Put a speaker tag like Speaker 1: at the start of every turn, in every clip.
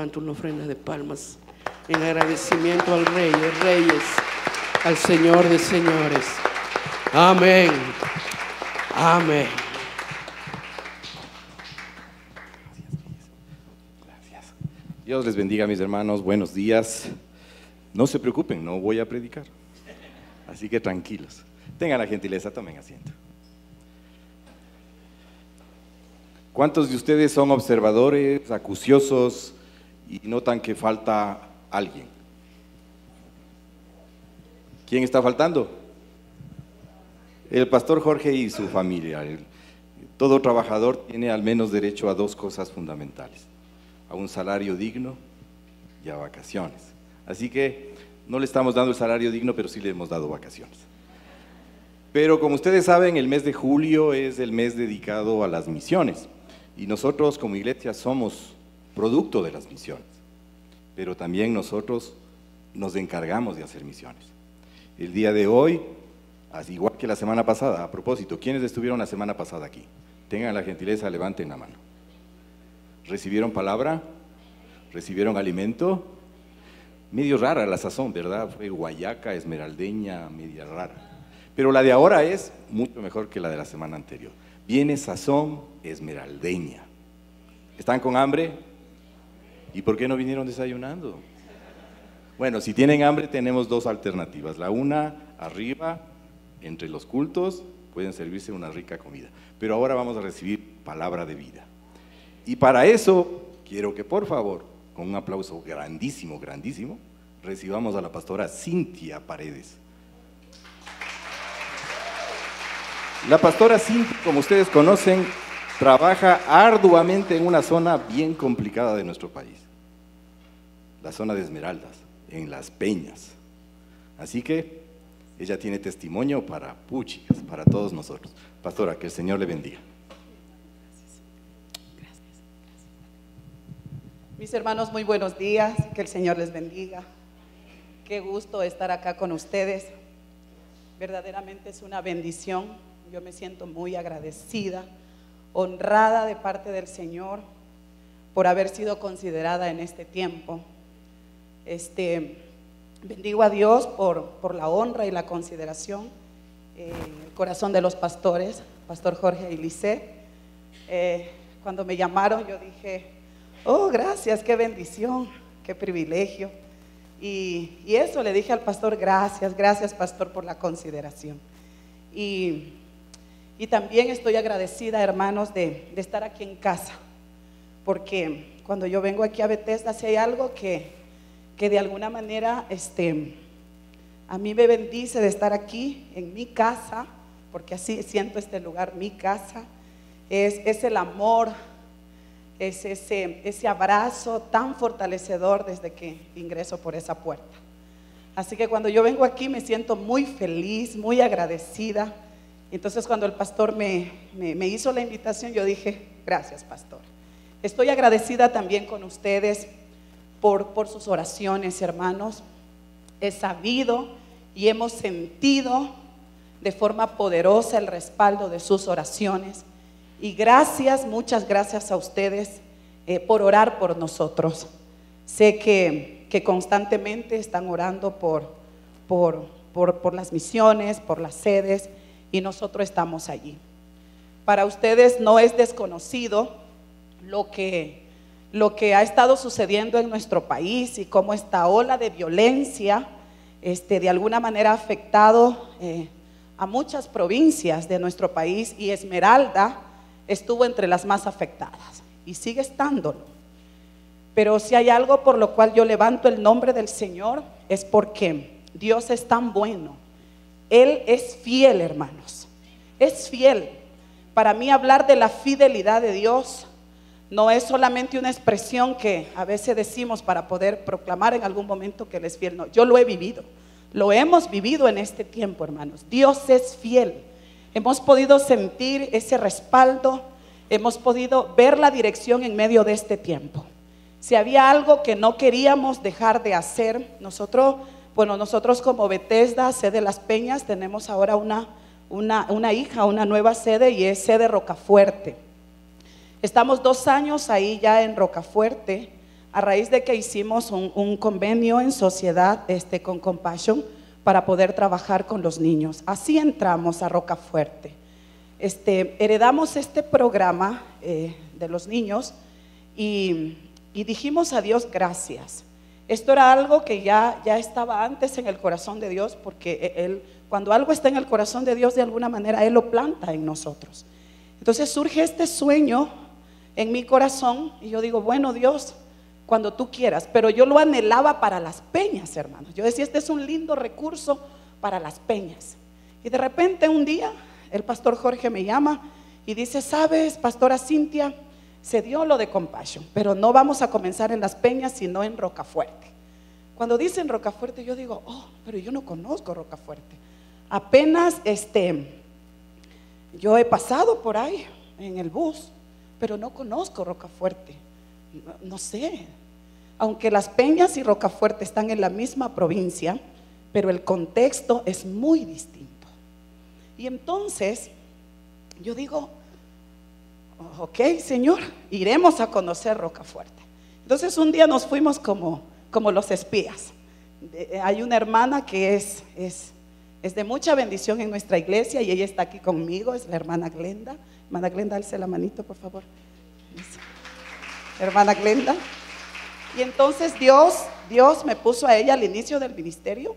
Speaker 1: levanta una ofrenda de palmas en agradecimiento al Rey de Reyes, al Señor de Señores. Amén. Amén.
Speaker 2: Gracias. Dios les bendiga, mis hermanos. Buenos días. No se preocupen, no voy a predicar. Así que tranquilos. Tengan la gentileza, tomen asiento. ¿Cuántos de ustedes son observadores, acuciosos y notan que falta alguien? ¿Quién está faltando? El pastor Jorge y su familia. Todo trabajador tiene al menos derecho a dos cosas fundamentales: a un salario digno y a vacaciones. Así que no le estamos dando el salario digno, pero sí le hemos dado vacaciones. Pero como ustedes saben, el mes de julio es el mes dedicado a las misiones. Y nosotros como iglesia somos producto de las misiones, pero también nosotros nos encargamos de hacer misiones. El día de hoy, así igual que la semana pasada, a propósito, ¿quiénes estuvieron la semana pasada aquí? Tengan la gentileza, levanten la mano. ¿Recibieron palabra? ¿Recibieron alimento? Medio rara la sazón, ¿verdad? Fue guayaca, esmeraldeña, media rara. Pero la de ahora es mucho mejor que la de la semana anterior. Viene sazón esmeraldeña. ¿Están con hambre? ¿Y por qué no vinieron desayunando? Bueno, si tienen hambre tenemos dos alternativas. La una, arriba, entre los cultos, pueden servirse una rica comida. Pero ahora vamos a recibir palabra de vida. Y para eso, quiero que por favor, con un aplauso grandísimo, grandísimo, recibamos a la pastora Cintia Paredes. La pastora Cintia, como ustedes conocen, trabaja arduamente en una zona bien complicada de nuestro país, la zona de Esmeraldas, en Las Peñas. Así que ella tiene testimonio para puchicas, para todos nosotros. Pastora, que el Señor le bendiga.
Speaker 3: Gracias. Mis hermanos, muy buenos días, que el Señor les bendiga. Qué gusto estar acá con ustedes. Verdaderamente es una bendición. Yo me siento muy agradecida, honrada de parte del Señor por haber sido considerada en este tiempo. Bendigo a Dios por la honra y la consideración, el corazón de los pastores, Pastor Jorge y Lisset. Cuando me llamaron yo dije, oh, gracias, qué bendición, qué privilegio. Y eso le dije al pastor, gracias, gracias pastor por la consideración. Y también estoy agradecida, hermanos, de estar aquí en casa, porque cuando yo vengo aquí a Bethesda, si hay algo que de alguna manera a mí me bendice de estar aquí en mi casa, porque así siento este lugar, mi casa, es el amor, es ese abrazo tan fortalecedor desde que ingreso por esa puerta. Así que cuando yo vengo aquí me siento muy feliz, muy agradecida. Entonces cuando el pastor me hizo la invitación, yo dije, gracias pastor. Estoy agradecida también con ustedes por sus oraciones, hermanos. He sabido y hemos sentido de forma poderosa el respaldo de sus oraciones. Y gracias, muchas gracias a ustedes por orar por nosotros. Sé que constantemente están orando por las misiones, por las sedes, y nosotros estamos allí. Para ustedes no es desconocido lo que ha estado sucediendo en nuestro país y cómo esta ola de violencia de alguna manera ha afectado a muchas provincias de nuestro país, y Esmeralda estuvo entre las más afectadas y sigue estándolo. Pero si hay algo por lo cual yo levanto el nombre del Señor, es porque Dios es tan bueno. Él es fiel, hermanos, es fiel. Para mí hablar de la fidelidad de Dios no es solamente una expresión que a veces decimos para poder proclamar en algún momento que Él es fiel. No, yo lo he vivido, lo hemos vivido en este tiempo, hermanos. Dios es fiel. Hemos podido sentir ese respaldo, hemos podido ver la dirección en medio de este tiempo. Si había algo que no queríamos dejar de hacer, nosotros como Bethesda, sede Las Peñas, tenemos ahora una hija, una nueva sede, y es sede Rocafuerte. Estamos 2 años ahí ya en Rocafuerte, a raíz de que hicimos un convenio en sociedad con Compassion para poder trabajar con los niños. Así entramos a Rocafuerte. Heredamos este programa de los niños y dijimos a Dios gracias. Esto era algo que ya estaba antes en el corazón de Dios, porque cuando algo está en el corazón de Dios, de alguna manera Él lo planta en nosotros. Entonces surge este sueño en mi corazón y yo digo, bueno, Dios, cuando tú quieras. Pero yo lo anhelaba para las peñas, hermanos. Yo decía, este es un lindo recurso para las peñas. Y de repente un día el pastor Jorge me llama y dice, ¿sabes, pastora Cintia? Se dio lo de Compassion, pero no vamos a comenzar en las peñas, sino en Rocafuerte. Cuando dicen Rocafuerte, yo digo, oh, pero yo no conozco Rocafuerte. Apenas yo he pasado por ahí en el bus, pero no conozco Rocafuerte. No sé. Aunque las peñas y Rocafuerte están en la misma provincia, pero el contexto es muy distinto. Y entonces yo digo, ok, Señor, iremos a conocer Rocafuerte. Entonces un día nos fuimos como los espías. Hay una hermana que es de mucha bendición en nuestra iglesia y ella está aquí conmigo, es la hermana Glenda. Hermana Glenda, alce la manito, por favor. Hermana Glenda. Y entonces Dios me puso a ella al inicio del ministerio,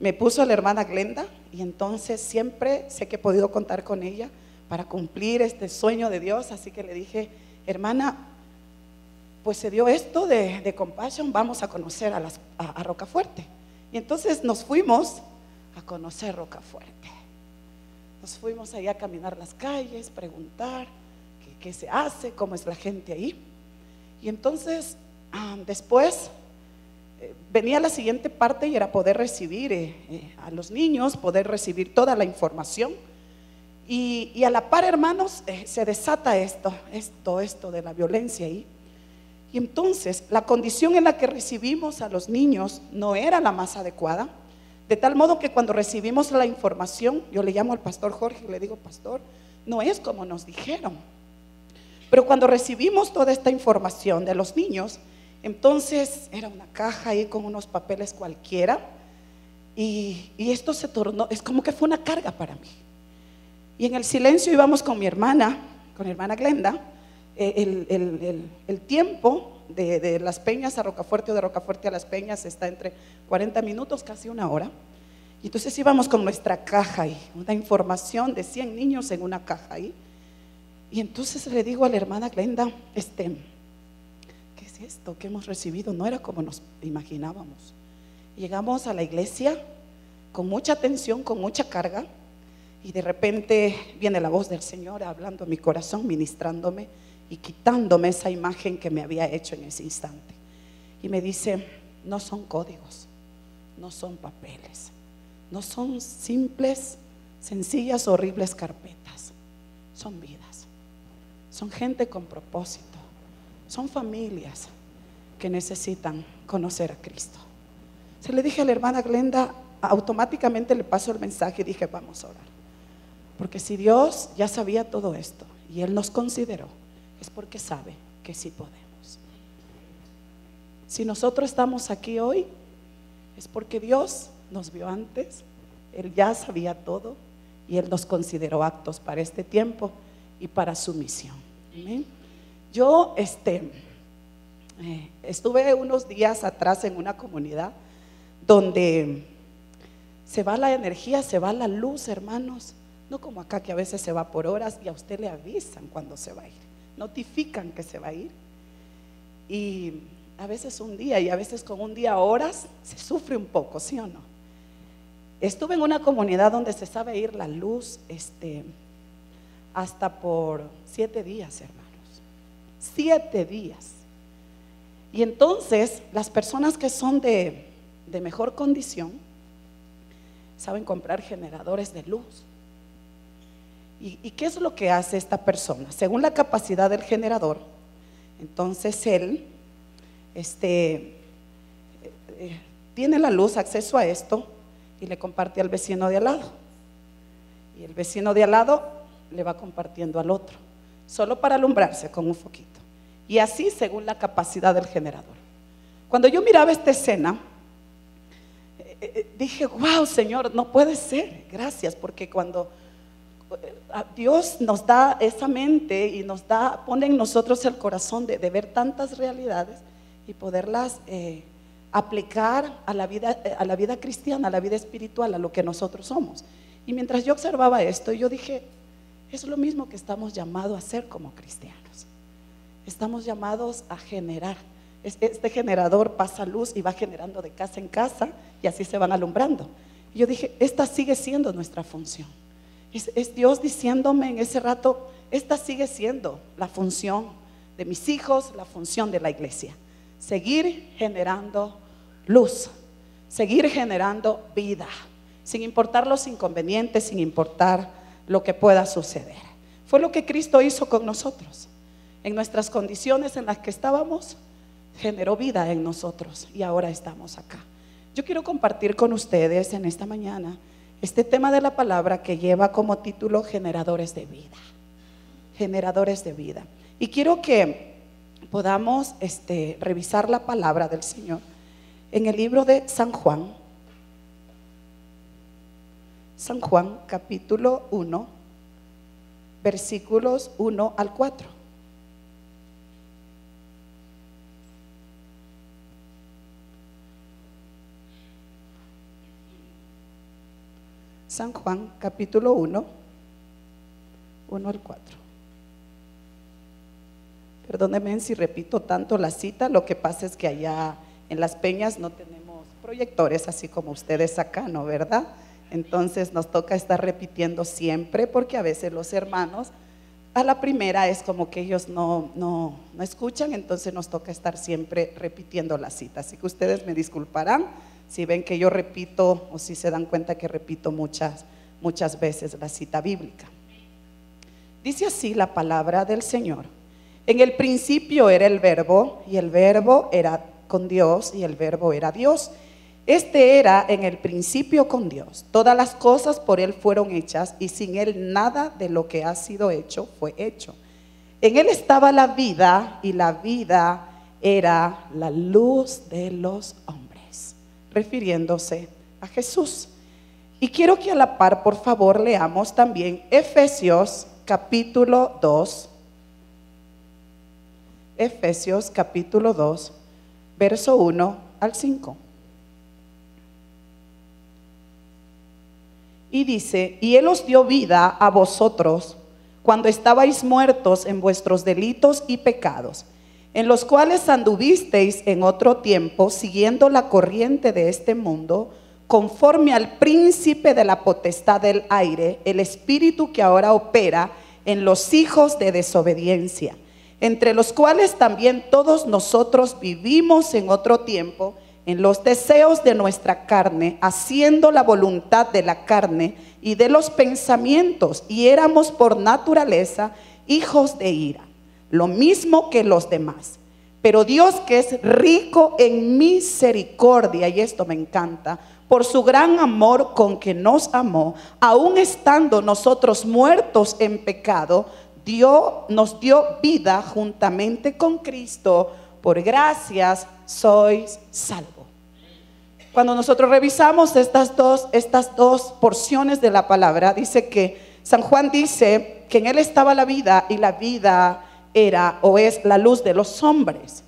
Speaker 3: me puso a la hermana Glenda, y entonces siempre sé que he podido contar con ella para cumplir este sueño de Dios. Así que le dije, hermana, pues se dio esto de Compassion, vamos a conocer a Rocafuerte. Y entonces nos fuimos a conocer Rocafuerte. Nos fuimos allá a caminar las calles, preguntar qué se hace, cómo es la gente ahí. Y entonces después venía la siguiente parte y era poder recibir a los niños, poder recibir toda la información. Y a la par, hermanos, se desata esto de la violencia ahí. Y entonces la condición en la que recibimos a los niños no era la más adecuada, de tal modo que cuando recibimos la información, yo le llamo al pastor Jorge y le digo, pastor, no es como nos dijeron. Pero cuando recibimos toda esta información de los niños, entonces era una caja ahí con unos papeles cualquiera, y esto se tornó, es como que fue una carga para mí. Y en el silencio íbamos con mi hermana, Glenda. El tiempo de las peñas a Rocafuerte o de Rocafuerte a las peñas está entre 40 minutos, casi una hora. Y entonces íbamos con nuestra caja ahí, una información de 100 niños en una caja ahí. Y entonces le digo a la hermana Glenda, ¿qué es esto que hemos recibido? No era como nos imaginábamos. Llegamos a la iglesia con mucha tensión, con mucha carga, y de repente viene la voz del Señor hablando a mi corazón, ministrándome y quitándome esa imagen que me había hecho en ese instante. Y me dice, no son códigos, no son papeles, no son simples, sencillas, horribles carpetas, son vidas, son gente con propósito, son familias que necesitan conocer a Cristo. Se le dije a la hermana Glenda, automáticamente le paso el mensaje y dije, vamos a orar. Porque si Dios ya sabía todo esto y Él nos consideró, es porque sabe que sí podemos. Si nosotros estamos aquí hoy, es porque Dios nos vio antes, Él ya sabía todo y Él nos consideró aptos para este tiempo y para su misión. ¿Amén? Yo estuve unos días atrás en una comunidad donde se va la energía, se va la luz, hermanos. No como acá, que a veces se va por horas y a usted le avisan cuando se va a ir, notifican que se va a ir. Y a veces un día y a veces con un día horas se sufre un poco, ¿sí o no? Estuve en una comunidad donde se sabe ir la luz hasta por 7 días, hermanos. 7 días. Y entonces las personas que son de mejor condición saben comprar generadores de luz. ¿Y qué es lo que hace esta persona? Según la capacidad del generador, entonces él tiene la luz, acceso a esto, y le comparte al vecino de al lado. Y el vecino de al lado le va compartiendo al otro, solo para alumbrarse con un foquito. Y así según la capacidad del generador. Cuando yo miraba esta escena, dije, wow, Señor, no puede ser. Gracias, porque cuando Dios nos da esa mente y pone en nosotros el corazón de ver tantas realidades y poderlas aplicar a la vida cristiana, a la vida espiritual, a lo que nosotros somos. Y mientras yo observaba esto, yo dije, es lo mismo que estamos llamados a hacer como cristianos. Estamos llamados a generar. Este generador pasa luz y va generando de casa en casa, y así se van alumbrando. Y yo dije, esta sigue siendo nuestra función. Es Dios diciéndome en ese rato, esta sigue siendo la función de mis hijos, la función de la iglesia. Seguir generando luz, seguir generando vida, sin importar los inconvenientes, sin importar lo que pueda suceder. Fue lo que Cristo hizo con nosotros. En nuestras condiciones en las que estábamos, generó vida en nosotros, y ahora estamos acá. Yo quiero compartir con ustedes en esta mañana este tema de la palabra que lleva como título generadores de vida. Generadores de vida. Y quiero que podamos revisar la palabra del Señor en el libro de San Juan. San Juan capítulo 1, versículos 1 al 4. San Juan capítulo 1, 1 al 4. Perdónenme si repito tanto la cita, lo que pasa es que allá en Las Peñas no tenemos proyectores así como ustedes acá, ¿no? ¿Verdad? Entonces nos toca estar repitiendo siempre, porque a veces los hermanos a la primera es como que ellos no escuchan, entonces nos toca estar siempre repitiendo la cita. Así que ustedes me disculparán si ven que yo repito, o si se dan cuenta que repito muchas veces la cita bíblica. Dice así la palabra del Señor: en el principio era el Verbo, y el Verbo era con Dios, y el Verbo era Dios. Este era en el principio con Dios. Todas las cosas por Él fueron hechas, y sin Él nada de lo que ha sido hecho fue hecho. En Él estaba la vida, y la vida era la luz de los hombres, refiriéndose a Jesús. Y quiero que a la par, por favor, leamos también Efesios capítulo 2. Efesios capítulo 2, verso 1 al 5. Y dice: y Él os dio vida a vosotros cuando estabais muertos en vuestros delitos y pecados, en los cuales anduvisteis en otro tiempo, siguiendo la corriente de este mundo, conforme al príncipe de la potestad del aire, el espíritu que ahora opera en los hijos de desobediencia, entre los cuales también todos nosotros vivimos en otro tiempo, en los deseos de nuestra carne, haciendo la voluntad de la carne y de los pensamientos, y éramos por naturaleza hijos de ira, lo mismo que los demás. Pero Dios, que es rico en misericordia, y esto me encanta, por su gran amor con que nos amó, aun estando nosotros muertos en pecado, nos dio vida juntamente con Cristo. Por gracias sois salvos. Cuando nosotros revisamos estas dos porciones de la palabra, dice que San Juan dice que en Él estaba la vida, y la vida era o es la luz de los hombres.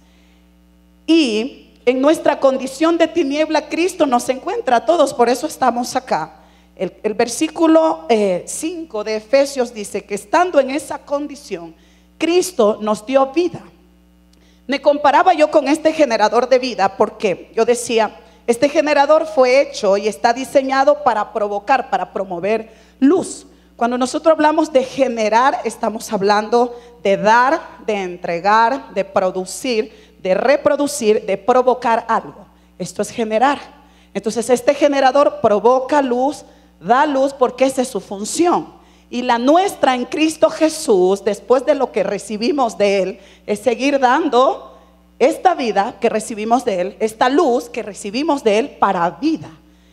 Speaker 3: Y en nuestra condición de tiniebla, Cristo nos encuentra a todos, por eso estamos acá. El versículo 5 de Efesios dice que estando en esa condición, Cristo nos dio vida. Me comparaba yo con este generador de vida, porque yo decía, este generador fue hecho y está diseñado para provocar, para promover luz. Cuando nosotros hablamos de generar, estamos hablando de dar, de entregar, de producir, de reproducir, de provocar algo. Esto es generar. Entonces este generador provoca luz, da luz, porque esa es su función. Y la nuestra en Cristo Jesús, después de lo que recibimos de Él, es seguir dando esta vida que recibimos de Él, esta luz que recibimos de Él para vida.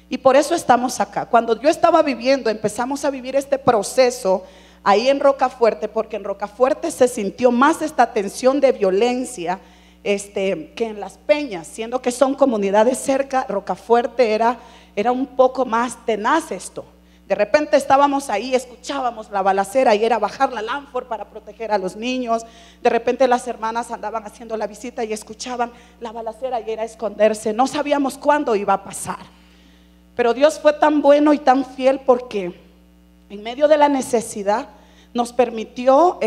Speaker 3: Y por eso estamos acá. Cuando yo estaba empezamos a vivir este proceso ahí en Rocafuerte, porque en Rocafuerte se sintió más esta tensión de violencia, que en Las Peñas, siendo que son comunidades cerca, Rocafuerte era un poco más tenaz esto. De repente estábamos ahí, escuchábamos la balacera y era bajar la Lanford para proteger a los niños. De repente las hermanas andaban haciendo la visita y escuchaban la balacera y era esconderse. No sabíamos cuándo iba a pasar. Pero Dios fue tan bueno y tan fiel porque en medio de la necesidad nos permitió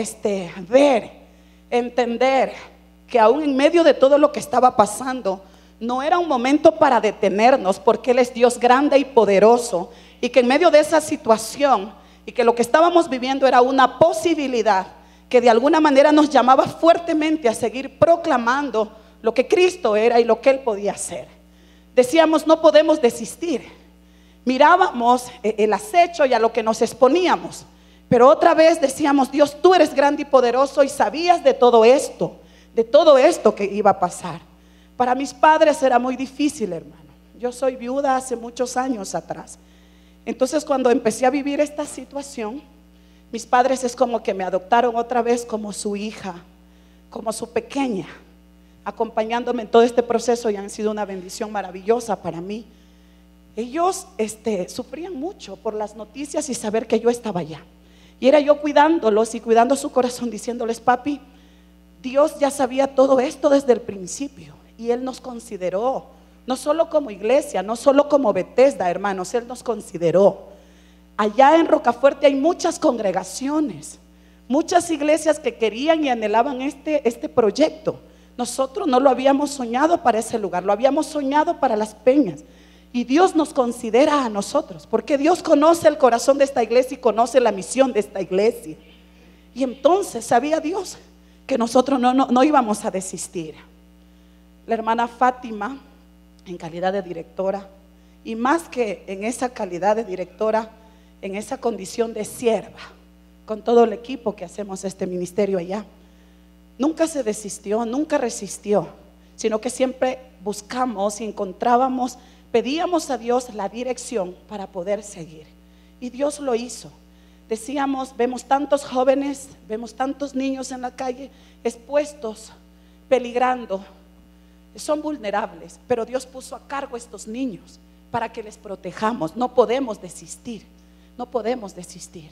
Speaker 3: ver, entender que aún en medio de todo lo que estaba pasando, no era un momento para detenernos, porque Él es Dios grande y poderoso, y que en medio de esa situación, y que lo que estábamos viviendo era una posibilidad que de alguna manera nos llamaba fuertemente a seguir proclamando lo que Cristo era y lo que Él podía hacer. Decíamos, no podemos desistir. Mirábamos el acecho y a lo que nos exponíamos, pero otra vez decíamos, Dios, tú eres grande y poderoso y sabías de todo esto que iba a pasar. Para mis padres era muy difícil, hermano. Yo soy viuda hace muchos años atrás. Entonces, cuando empecé a vivir esta situación, mis padres es como que me adoptaron otra vez como su hija, como su pequeña, acompañándome en todo este proceso, y han sido una bendición maravillosa para mí. Ellos sufrían mucho por las noticias y saber que yo estaba allá. Y era yo cuidándolos y cuidando su corazón, diciéndoles, papi, Dios ya sabía todo esto desde el principio y Él nos consideró, no solo como iglesia, no solo como Bethesda, hermanos, Él nos consideró. Allá en Rocafuerte hay muchas congregaciones, muchas iglesias que querían y anhelaban este proyecto. Nosotros no lo habíamos soñado para ese lugar, lo habíamos soñado para Las Peñas. Y Dios nos considera a nosotros, porque Dios conoce el corazón de esta iglesia y conoce la misión de esta iglesia. Y entonces sabía Dios que nosotros no íbamos a desistir. La hermana Fátima, en calidad de directora, y más que en esa calidad de directora, en esa condición de sierva, con todo el equipo que hacemos este ministerio allá, nunca se desistió, nunca resistió, sino que siempre buscamos y encontrábamos, pedíamos a Dios la dirección para poder seguir. Y Dios lo hizo. Decíamos, vemos tantos jóvenes, vemos tantos niños en la calle expuestos, peligrando, son vulnerables, pero Dios puso a cargo a estos niños para que les protejamos. No podemos desistir, no podemos desistir.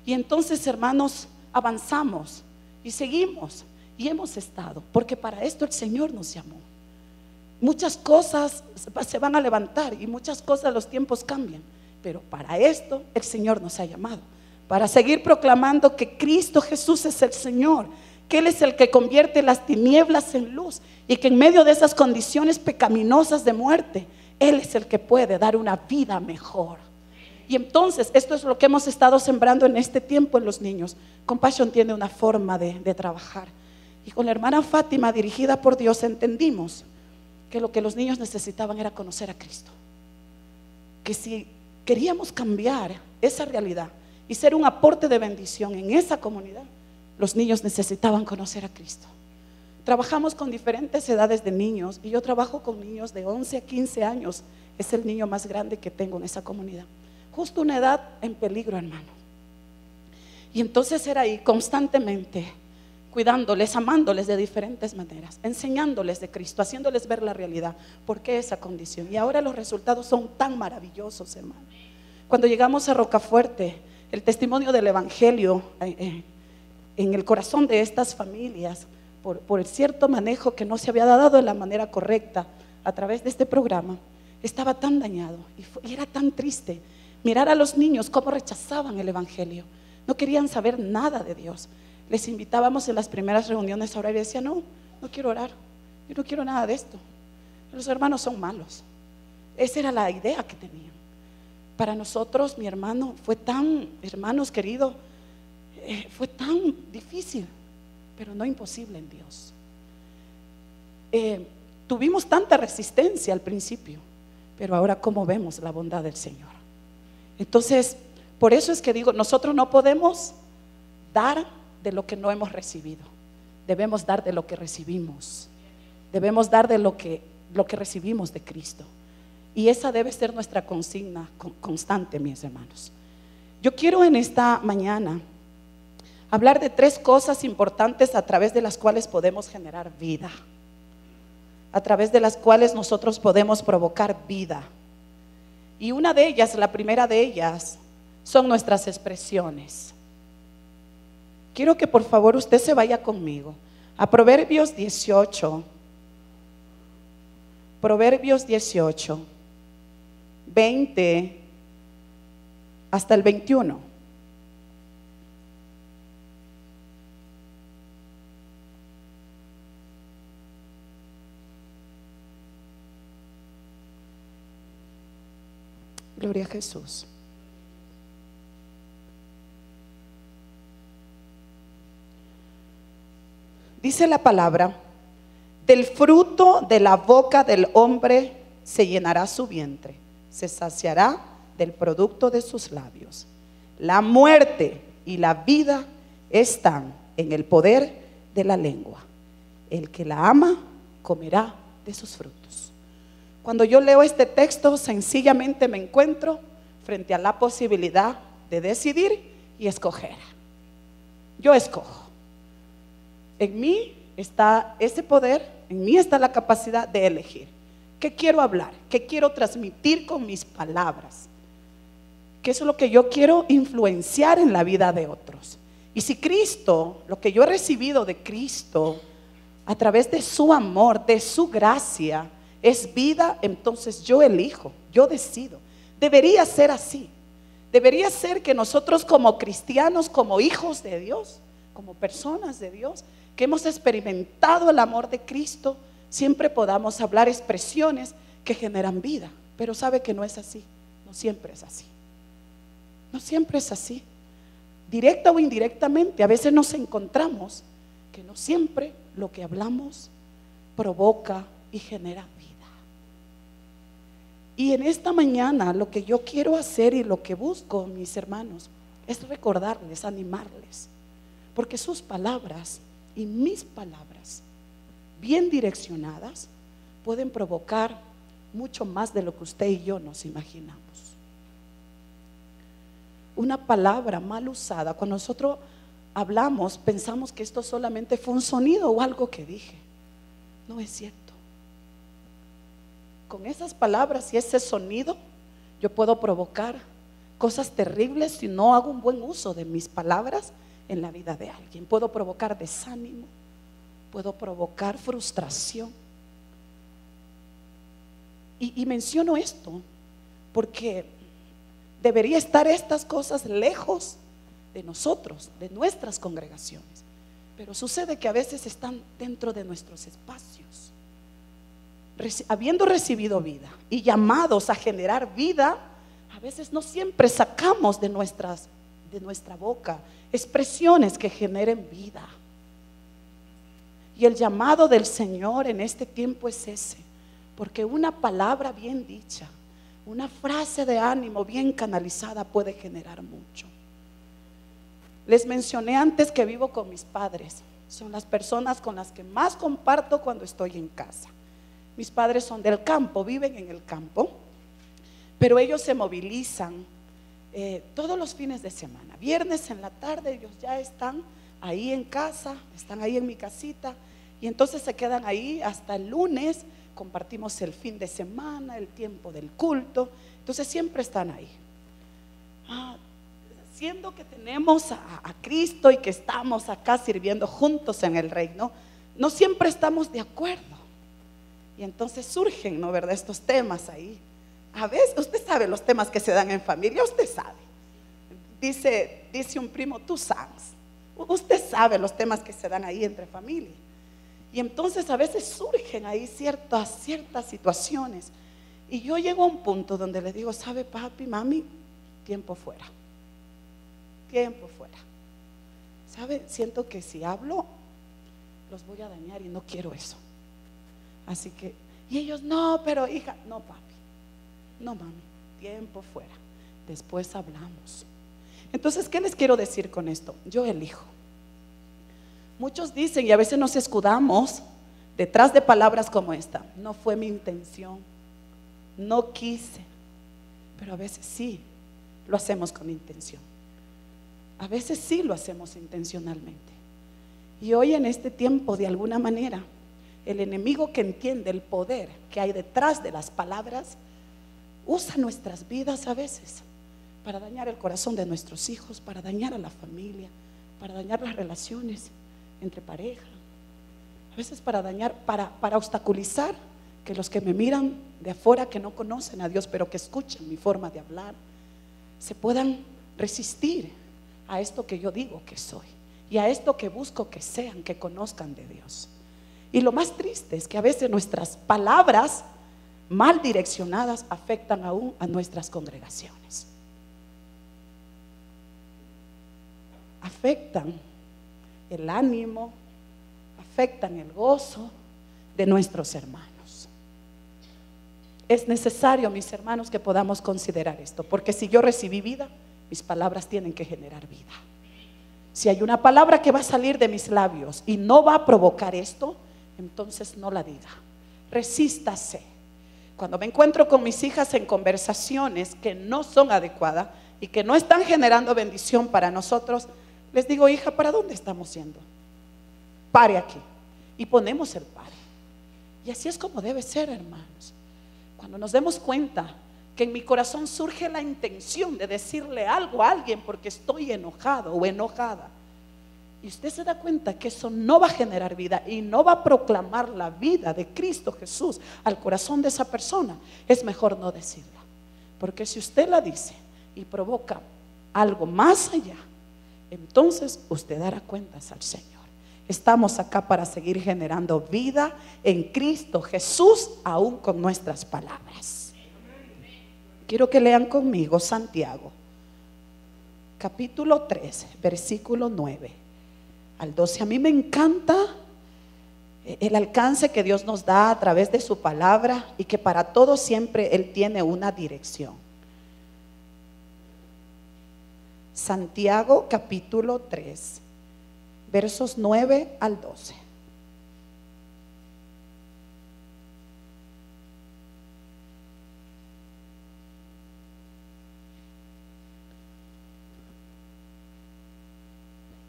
Speaker 3: Y entonces, hermanos, avanzamos y seguimos y hemos estado, porque para esto el Señor nos llamó. Muchas cosas se van a levantar y muchas cosas, los tiempos cambian, pero para esto el Señor nos ha llamado, para seguir proclamando que Cristo Jesús es el Señor, que Él es el que convierte las tinieblas en luz, y que en medio de esas condiciones pecaminosas de muerte, Él es el que puede dar una vida mejor. Y entonces esto es lo que hemos estado sembrando en este tiempo en los niños. Compassion tiene una forma de trabajar, y con la hermana Fátima, dirigida por Dios, entendimos que lo que los niños necesitaban era conocer a Cristo, que si queríamos cambiar esa realidad y ser un aporte de bendición en esa comunidad, los niños necesitaban conocer a Cristo. Trabajamos con diferentes edades de niños, y yo trabajo con niños de 11 a 15 años. Es el niño más grande que tengo en esa comunidad, justo una edad en peligro, hermano. Y entonces era ahí constantemente cuidándoles, amándoles de diferentes maneras, enseñándoles de Cristo, haciéndoles ver la realidad, por qué esa condición. Y ahora los resultados son tan maravillosos, hermano. Cuando llegamos a Rocafuerte, el testimonio del Evangelio en el corazón de estas familias, por el cierto manejo que no se había dado de la manera correcta a través de este programa, estaba tan dañado y era tan triste mirar a los niños cómo rechazaban el Evangelio, no querían saber nada de Dios. Les invitábamos en las primeras reuniones a orar y decían, no quiero orar, yo no quiero nada de esto, los hermanos son malos. Esa era la idea que tenían. Para nosotros, mi hermano, fue tan, hermanos queridos, fue tan difícil, pero no imposible en Dios. Tuvimos tanta resistencia al principio, pero ahora cómo vemos la bondad del Señor. Entonces, por eso es que digo, nosotros no podemos dar de lo que no hemos recibido, debemos dar de lo que recibimos, debemos dar de lo que recibimos de Cristo. Y esa debe ser nuestra consigna constante, mis hermanos. Yo quiero en esta mañana hablar de 3 cosas importantes a través de las cuales podemos generar vida. a través de las cuales nosotros podemos provocar vida. Y una de ellas, la primera de ellas, son nuestras expresiones. Quiero que por favor usted se vaya conmigo a Proverbios 18. Proverbios 18, 20 hasta el 21. Gloria a Jesús. Dice la palabra: del fruto de la boca del hombre se llenará su vientre, se saciará del producto de sus labios. La muerte y la vida están en el poder de la lengua. El que la ama comerá de sus frutos. Cuando yo leo este texto, sencillamente me encuentro frente a la posibilidad de decidir y escoger. Yo escojo. En mí está ese poder, en mí está la capacidad de elegir. ¿Qué quiero hablar? ¿Qué quiero transmitir con mis palabras? ¿Qué es lo que yo quiero influenciar en la vida de otros? Y si Cristo, lo que yo he recibido de Cristo, a través de su amor, de su gracia, es vida, entonces yo elijo, yo decido. Debería ser así. Debería ser que nosotros como cristianos, como hijos de Dios, como personas de Dios, que hemos experimentado el amor de Cristo, siempre podamos hablar expresiones que generan vida. Pero sabe que no es así, no siempre es así. No siempre es así. Directa o indirectamente, a veces nos encontramos que no siempre lo que hablamos provoca y genera vida. Y en esta mañana lo que yo quiero hacer y lo que busco, mis hermanos, es recordarles, animarles, porque sus palabras y mis palabras, bien direccionadas, pueden provocar mucho más de lo que usted y yo nos imaginamos. Una palabra mal usada, cuando nosotros hablamos, pensamos que esto solamente fue un sonido o algo que dije. No es cierto. Con esas palabras y ese sonido, yo puedo provocar cosas terribles si no hago un buen uso de mis palabras en la vida de alguien. Puedo provocar desánimo, puedo provocar frustración. Y menciono esto porque debería estar estas cosas lejos de nosotros, de nuestras congregaciones. Pero sucede que a veces están dentro de nuestros espacios. Habiendo recibido vida y llamados a generar vida, a veces no siempre sacamos de nuestra boca expresiones que generen vida. Y el llamado del Señor en este tiempo es ese, porque una palabra bien dicha, una frase de ánimo bien canalizada puede generar mucho. Les mencioné antes que vivo con mis padres. Son las personas con las que más comparto cuando estoy en casa. Mis padres son del campo, viven en el campo, pero ellos se movilizan todos los fines de semana. Viernes en la tarde ellos ya están ahí en casa, están ahí en mi casita, y entonces se quedan ahí hasta el lunes. Compartimos el fin de semana, el tiempo del culto, entonces siempre están ahí. Siendo que tenemos a Cristo y que estamos acá sirviendo juntos en el reino, no siempre estamos de acuerdo. Y entonces surgen, ¿no, verdad?, estos temas ahí. A veces, usted sabe los temas que se dan en familia, usted sabe. Dice un primo, tú sabes. Usted sabe los temas que se dan ahí entre familia. Y entonces a veces surgen ahí ciertas situaciones. Y yo llego a un punto donde le digo, ¿sabe, papi, mami? Tiempo fuera. Tiempo fuera. ¿Sabe? Siento que si hablo, los voy a dañar y no quiero eso. Así que, y ellos, no, pero hija, no, papi, no, mami, tiempo fuera, después hablamos. Entonces, ¿qué les quiero decir con esto? Yo elijo. Muchos dicen, y a veces nos escudamos detrás de palabras como esta: no fue mi intención, no quise. Pero a veces sí lo hacemos con intención. A veces sí lo hacemos intencionalmente. Y hoy en este tiempo, de alguna manera, el enemigo, que entiende el poder que hay detrás de las palabras, usa nuestras vidas a veces para dañar el corazón de nuestros hijos, para dañar a la familia, para dañar las relaciones entre pareja, a veces para dañar, para obstaculizar que los que me miran de afuera, que no conocen a Dios, pero que escuchan mi forma de hablar, se puedan resistir a esto que yo digo que soy y a esto que busco que sean, que conozcan de Dios. Y lo más triste es que a veces nuestras palabras mal direccionadas afectan aún a nuestras congregaciones, afectan el ánimo, afectan el gozo de nuestros hermanos. Es necesario, mis hermanos, que podamos considerar esto, porque si yo recibí vida, mis palabras tienen que generar vida. Si hay una palabra que va a salir de mis labios y no va a provocar esto, entonces no la diga. Resístase. Cuando me encuentro con mis hijas en conversaciones que no son adecuadas y que no están generando bendición para nosotros, les digo: hija, ¿para dónde estamos yendo? Pare aquí. Y ponemos el pare. Y así es como debe ser, hermanos. Cuando nos demos cuenta que en mi corazón surge la intención de decirle algo a alguien porque estoy enojado o enojada, y usted se da cuenta que eso no va a generar vida y no va a proclamar la vida de Cristo Jesús al corazón de esa persona, es mejor no decirla. Porque si usted la dice y provoca algo más allá, entonces usted dará cuentas al Señor. Estamos acá para seguir generando vida en Cristo Jesús, aún con nuestras palabras. Quiero que lean conmigo Santiago, capítulo 3, versículo 9 al 12. A mí me encanta el alcance que Dios nos da a través de su palabra, y que para todo siempre Él tiene una dirección. Santiago, capítulo 3, versos 9 al 12.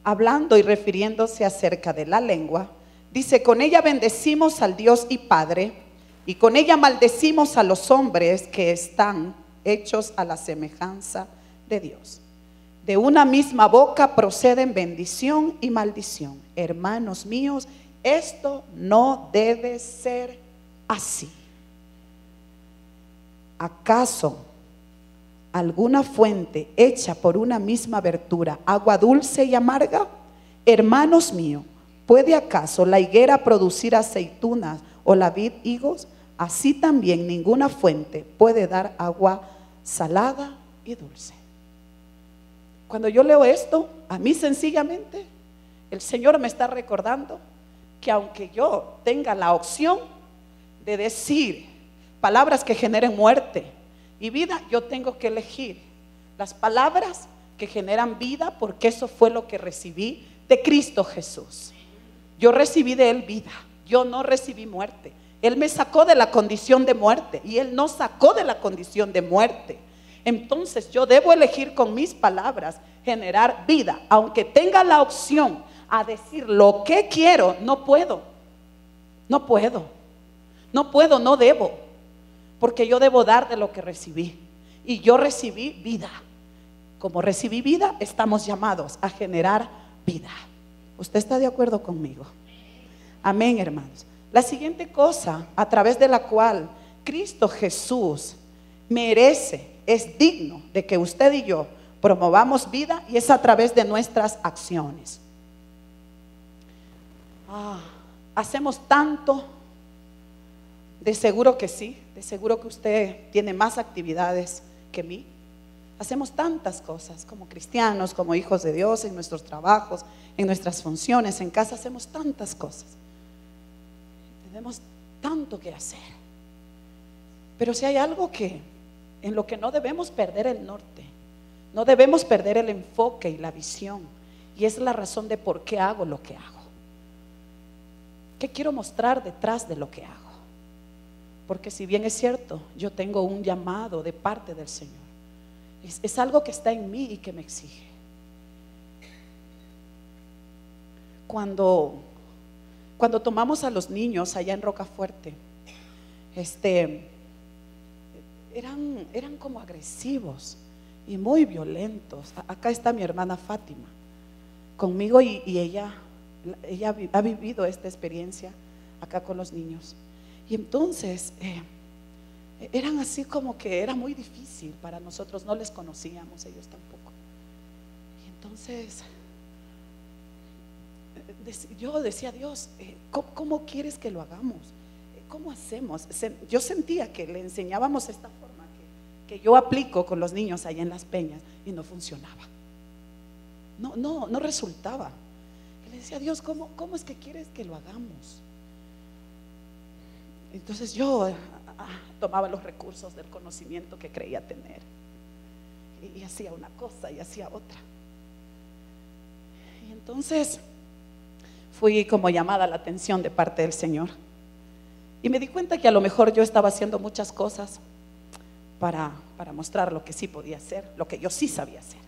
Speaker 3: Hablando y refiriéndose acerca de la lengua, dice: con ella bendecimos al Dios y Padre, y con ella maldecimos a los hombres que están hechos a la semejanza de Dios. De una misma boca proceden bendición y maldición. Hermanos míos, esto no debe ser así. ¿Acaso alguna fuente hecha por una misma abertura, agua dulce y amarga? Hermanos míos, ¿puede acaso la higuera producir aceitunas o la vid higos? Así también ninguna fuente puede dar agua salada y dulce. Cuando yo leo esto, a mí sencillamente el Señor me está recordando que aunque yo tenga la opción de decir palabras que generen muerte y vida, yo tengo que elegir las palabras que generan vida, porque eso fue lo que recibí de Cristo Jesús. Yo recibí de Él vida, yo no recibí muerte. Él me sacó de la condición de muerte y Él no sacó de la condición de muerte. Entonces yo debo elegir con mis palabras generar vida. Aunque tenga la opción a decir lo que quiero, no puedo, no debo, porque yo debo dar de lo que recibí. Y yo recibí vida. Como recibí vida, estamos llamados a generar vida. ¿Usted está de acuerdo conmigo? Amén, hermanos. La siguiente cosa a través de la cual Cristo Jesús merece, es digno de que usted y yo promovamos vida, y es a través de nuestras acciones. Hacemos tanto, de seguro que sí, de seguro que usted tiene más actividades que mí. Hacemos tantas cosas como cristianos, como hijos de Dios, en nuestros trabajos, en nuestras funciones, en casa hacemos tantas cosas. Tenemos tanto que hacer. Pero si hay algo en lo que no debemos perder el norte, no debemos perder el enfoque y la visión, y es la razón de por qué hago lo que hago. ¿Qué quiero mostrar detrás de lo que hago? Porque si bien es cierto, yo tengo un llamado de parte del Señor, es algo que está en mí y que me exige. Cuando cuando tomamos a los niños allá en Rocafuerte, eran como agresivos y muy violentos. Acá está mi hermana Fátima conmigo y ella ha vivido esta experiencia acá con los niños. Y entonces eran así como que era muy difícil para nosotros, no les conocíamos, ellos tampoco. Y entonces yo decía, Dios, ¿cómo quieres que lo hagamos? ¿Cómo hacemos? Yo sentía que le enseñábamos esta forma que yo aplico con los niños allá en Las Peñas y no funcionaba. No resultaba. Y le decía, Dios, ¿cómo es que quieres que lo hagamos? Entonces yo tomaba los recursos del conocimiento que creía tener y hacía una cosa y hacía otra. Y entonces fui como llamada la atención de parte del Señor y me di cuenta que a lo mejor yo estaba haciendo muchas cosas para mostrar lo que sí podía hacer, lo que yo sí sabía hacer.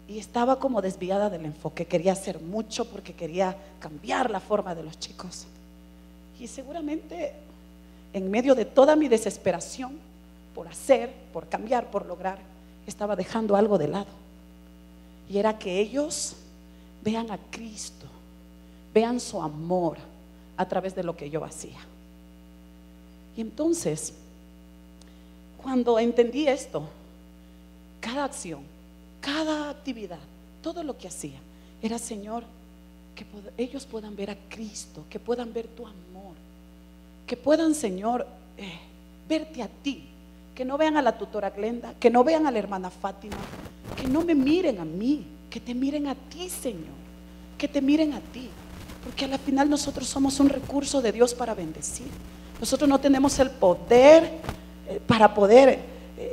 Speaker 3: Y estaba como desviada del enfoque, quería hacer mucho porque quería cambiar la forma de los chicos. Y seguramente en medio de toda mi desesperación por hacer, por cambiar, por lograr, estaba dejando algo de lado. Y era que ellos vean a Cristo, vean su amor a través de lo que yo hacía. Y entonces, cuando entendí esto, cada acción, cada actividad, todo lo que hacía, era, Señor, que ellos puedan ver a Cristo, que puedan ver tu amor, que puedan, Señor, verte a ti, que no vean a la tutora Glenda, que no vean a la hermana Fátima, que no me miren a mí, que te miren a ti, Señor, que te miren a ti, porque al final nosotros somos un recurso de Dios para bendecir. Nosotros no tenemos el poder para poder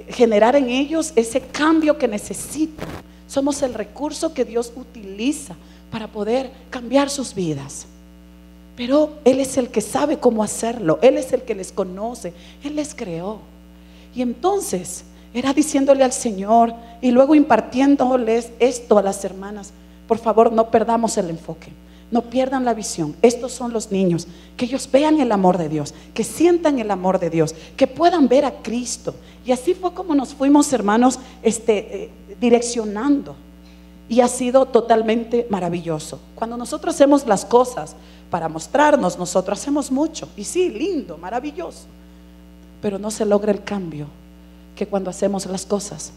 Speaker 3: generar en ellos ese cambio que necesitan. Somos el recurso que Dios utiliza para poder cambiar sus vidas. Pero Él es el que sabe cómo hacerlo, Él es el que les conoce, Él les creó. Y entonces era diciéndole al Señor y luego impartiéndoles esto a las hermanas: por favor, no perdamos el enfoque, no pierdan la visión. Estos son los niños, que ellos vean el amor de Dios, que sientan el amor de Dios, que puedan ver a Cristo. Y así fue como nos fuimos, hermanos, direccionando. Y ha sido totalmente maravilloso. Cuando nosotros hacemos las cosas para mostrarnos, nosotros hacemos mucho. Y sí, lindo, maravilloso. Pero no se logra el cambio que cuando hacemos las cosas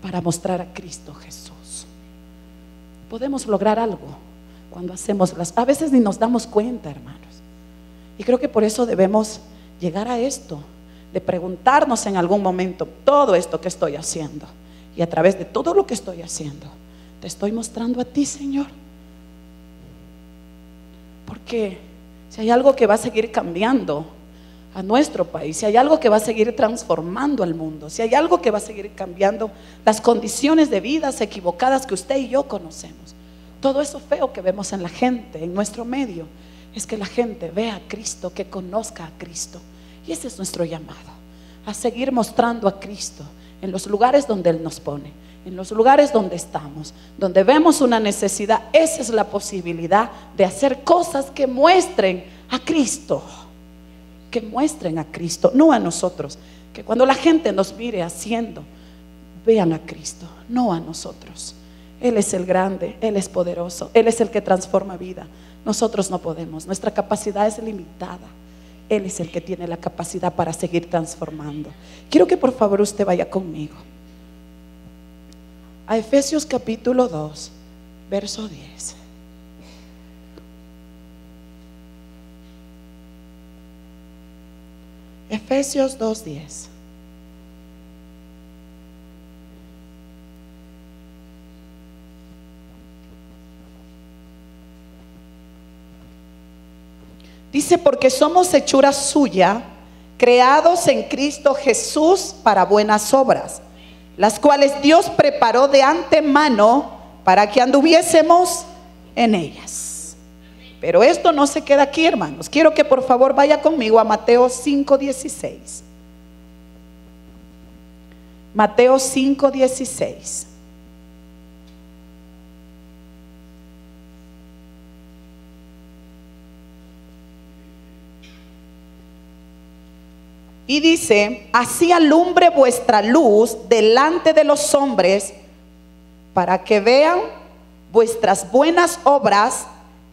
Speaker 3: para mostrar a Cristo Jesús. Podemos lograr algo cuando hacemos a veces ni nos damos cuenta, hermanos. Y creo que por eso debemos llegar a esto, de preguntarnos en algún momento: todo esto que estoy haciendo, y a través de todo lo que estoy haciendo, te estoy mostrando a ti, Señor. Porque si hay algo que va a seguir cambiando a nuestro país, si hay algo que va a seguir transformando al mundo, si hay algo que va a seguir cambiando las condiciones de vidas equivocadas que usted y yo conocemos, todo eso feo que vemos en la gente, en nuestro medio, es que la gente vea a Cristo, que conozca a Cristo. Y ese es nuestro llamado, a seguir mostrando a Cristo en los lugares donde Él nos pone, en los lugares donde estamos, donde vemos una necesidad. Esa es la posibilidad de hacer cosas que muestren a Cristo, que muestren a Cristo, no a nosotros. Que cuando la gente nos mire haciendo, vean a Cristo, no a nosotros. Él es el grande, Él es poderoso, Él es el que transforma vida. Nosotros no podemos, nuestra capacidad es limitada. Él es el que tiene la capacidad para seguir transformando. Quiero que por favor usted vaya conmigo a Efesios capítulo 2, verso 10. Efesios 2:10. Dice: porque somos hechura suya, creados en Cristo Jesús para buenas obras, las cuales Dios preparó de antemano para que anduviésemos en ellas. Pero esto no se queda aquí, hermanos. Quiero que por favor vaya conmigo a Mateo 5:16. Mateo 5:16. Y dice: así alumbre vuestra luz delante de los hombres, para que vean vuestras buenas obras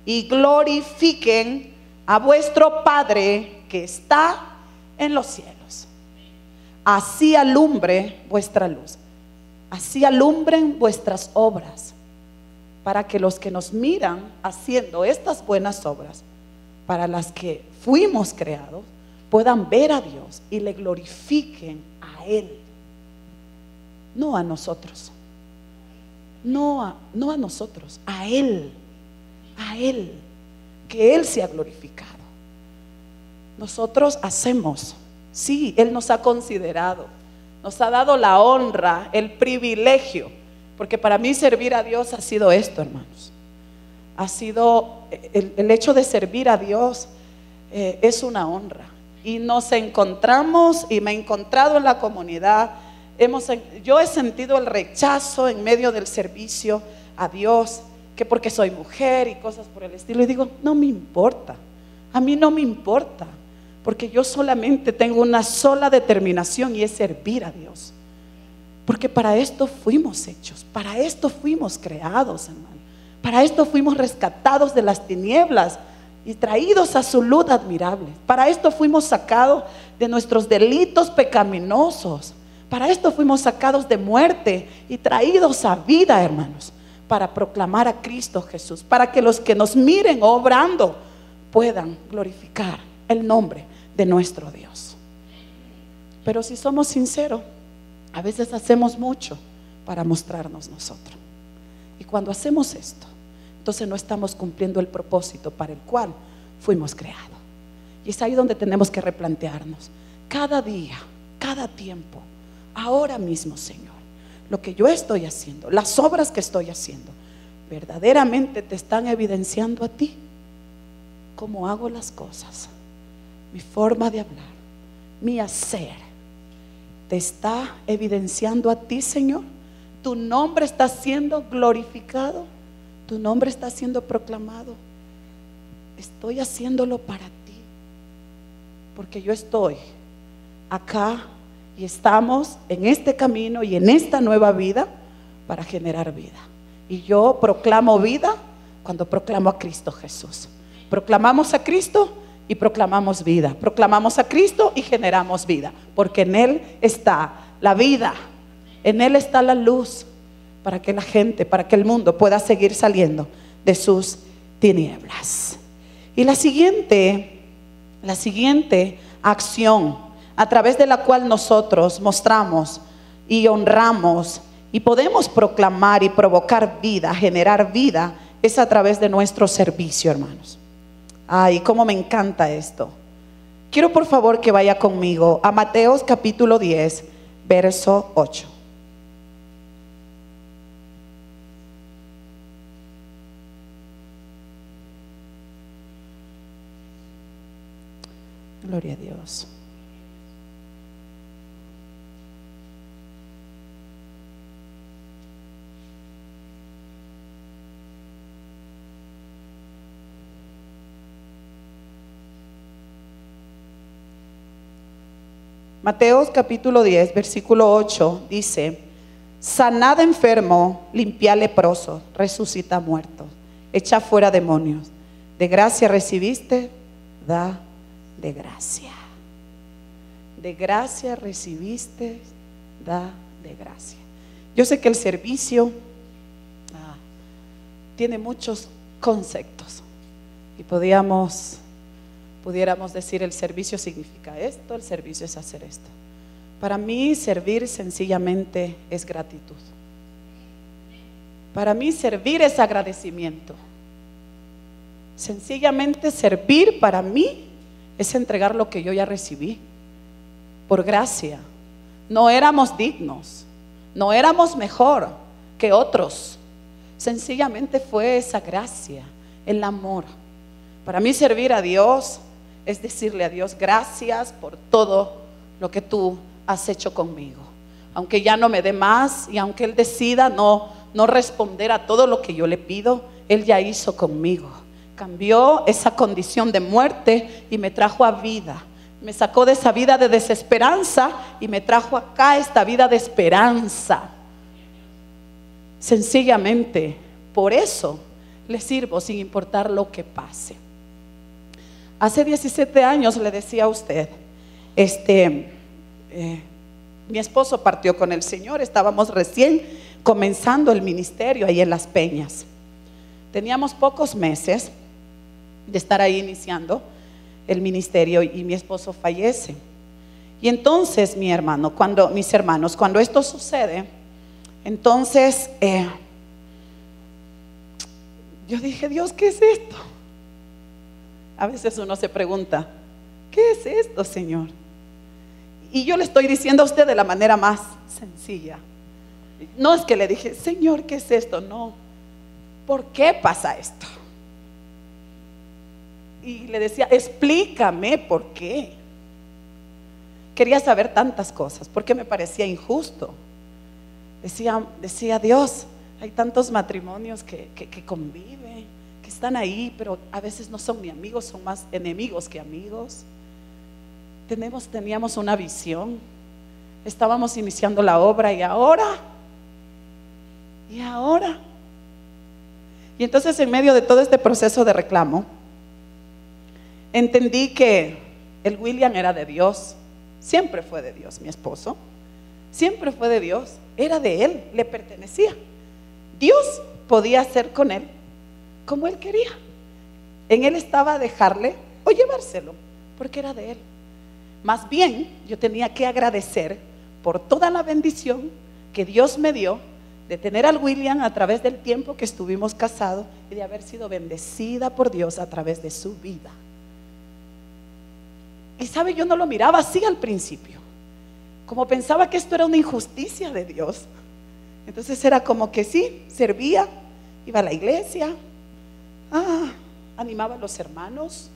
Speaker 3: y glorifiquen a vuestro Padre que está en los cielos. Así alumbre vuestra luz, así alumbren vuestras obras, para que los que nos miran haciendo estas buenas obras, para las que fuimos creados, puedan ver a Dios y le glorifiquen a Él, no a nosotros, no a nosotros, a Él, que Él sea glorificado. Nosotros hacemos, sí, Él nos ha considerado, nos ha dado la honra, el privilegio, porque para mí servir a Dios ha sido esto, hermanos. Ha sido el hecho de servir a Dios, es una honra. Y nos encontramos, y me he encontrado en la comunidad, yo he sentido el rechazo en medio del servicio a Dios, que porque soy mujer y cosas por el estilo. Y digo, no me importa, a mí no me importa, porque yo solamente tengo una sola determinación, y es servir a Dios. Porque para esto fuimos hechos, para esto fuimos creados, hermano. Para esto fuimos rescatados de las tinieblas y traídos a su luz admirable. Para esto fuimos sacados de nuestros delitos pecaminosos. Para esto fuimos sacados de muerte y traídos a vida, hermanos, para proclamar a Cristo Jesús, para que los que nos miren obrando puedan glorificar el nombre de nuestro Dios. Pero si somos sinceros, a veces hacemos mucho para mostrarnos nosotros. Y cuando hacemos esto, entonces no estamos cumpliendo el propósito para el cual fuimos creados. Y es ahí donde tenemos que replantearnos. Cada día, cada tiempo, ahora mismo, Señor, lo que yo estoy haciendo, las obras que estoy haciendo, verdaderamente te están evidenciando a ti. Cómo hago las cosas, mi forma de hablar, mi hacer, te está evidenciando a ti, Señor. Tu nombre está siendo glorificado, tu nombre está siendo proclamado. Estoy haciéndolo para ti, porque yo estoy acá y estamos en este camino y en esta nueva vida para generar vida. Y yo proclamo vida cuando proclamo a Cristo Jesús. Proclamamos a Cristo y proclamamos vida. Proclamamos a Cristo y generamos vida, porque en Él está la vida, en Él está la luz, para que la gente, para que el mundo pueda seguir saliendo de sus tinieblas. Y la siguiente acción a través de la cual nosotros mostramos y honramos y podemos proclamar y provocar vida, generar vida, es a través de nuestro servicio, hermanos. Ay, cómo me encanta esto. Quiero por favor que vaya conmigo a Mateos capítulo 10, verso 8. Gloria a Dios. Mateos capítulo 10, versículo 8 dice: sanad enfermo, limpiad leproso, resucita muertos, echa fuera demonios. De gracia recibiste, da de gracia. De gracia recibiste, da de gracia. Yo sé que el servicio tiene muchos conceptos y pudiéramos decir el servicio significa esto, el servicio es hacer esto. Para mí servir sencillamente es gratitud. Para mí servir es agradecimiento. Sencillamente servir para mí es entregar lo que yo ya recibí por gracia. No éramos dignos, no éramos mejor que otros. Sencillamente fue esa gracia, el amor. Para mí servir a Dios es decirle a Dios gracias por todo lo que tú has hecho conmigo. Aunque ya no me dé más y aunque Él decida no responder a todo lo que yo le pido, Él ya hizo conmigo. Cambió esa condición de muerte y me trajo a vida. Me sacó de esa vida de desesperanza y me trajo acá esta vida de esperanza. Sencillamente, por eso le sirvo sin importar lo que pase. Hace 17 años le decía a usted, mi esposo partió con el Señor, estábamos recién comenzando el ministerio ahí en Las Peñas. Teníamos pocos meses de estar ahí iniciando el ministerio y mi esposo fallece. Y entonces mis hermanos, cuando esto sucede, entonces yo dije, Dios, ¿qué es esto? A veces uno se pregunta, ¿qué es esto, Señor? Y yo le estoy diciendo a usted de la manera más sencilla. No es que le dije, Señor, ¿qué es esto? No, ¿por qué pasa esto? Y le decía, explícame por qué. Quería saber tantas cosas, porque me parecía injusto. Decía Dios, hay tantos matrimonios que conviven, que están ahí, pero a veces no son ni amigos, son más enemigos que amigos. Teníamos una visión, estábamos iniciando la obra y ahora. Y entonces en medio de todo este proceso de reclamo, entendí que el William era de Dios, siempre fue de Dios, mi esposo, siempre fue de Dios, era de él, le pertenecía. Dios podía hacer con él como él quería. En él estaba dejarle o llevárselo, porque era de él. Más bien, yo tenía que agradecer por toda la bendición que Dios me dio de tener al William a través del tiempo que estuvimos casados y de haber sido bendecida por Dios a través de su vida. Y sabe, yo no lo miraba así al principio, como pensaba que esto era una injusticia de Dios. Entonces era como que sí, servía, iba a la iglesia, animaba a los hermanos,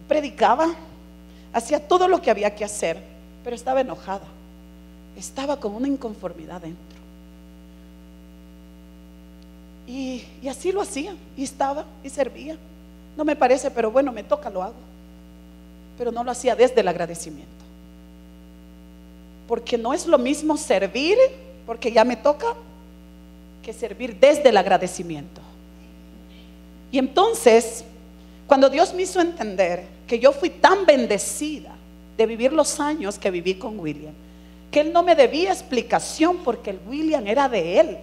Speaker 3: predicaba, hacía todo lo que había que hacer, pero estaba enojada, estaba con una inconformidad dentro. Y así lo hacía, y estaba, y servía. No me parece, pero bueno, me toca, lo hago. Pero no lo hacía desde el agradecimiento. Porque no es lo mismo servir, porque ya me toca, que servir desde el agradecimiento. Y entonces, cuando Dios me hizo entender que yo fui tan bendecida de vivir los años que viví con William, que él no me debía explicación porque el William era de él.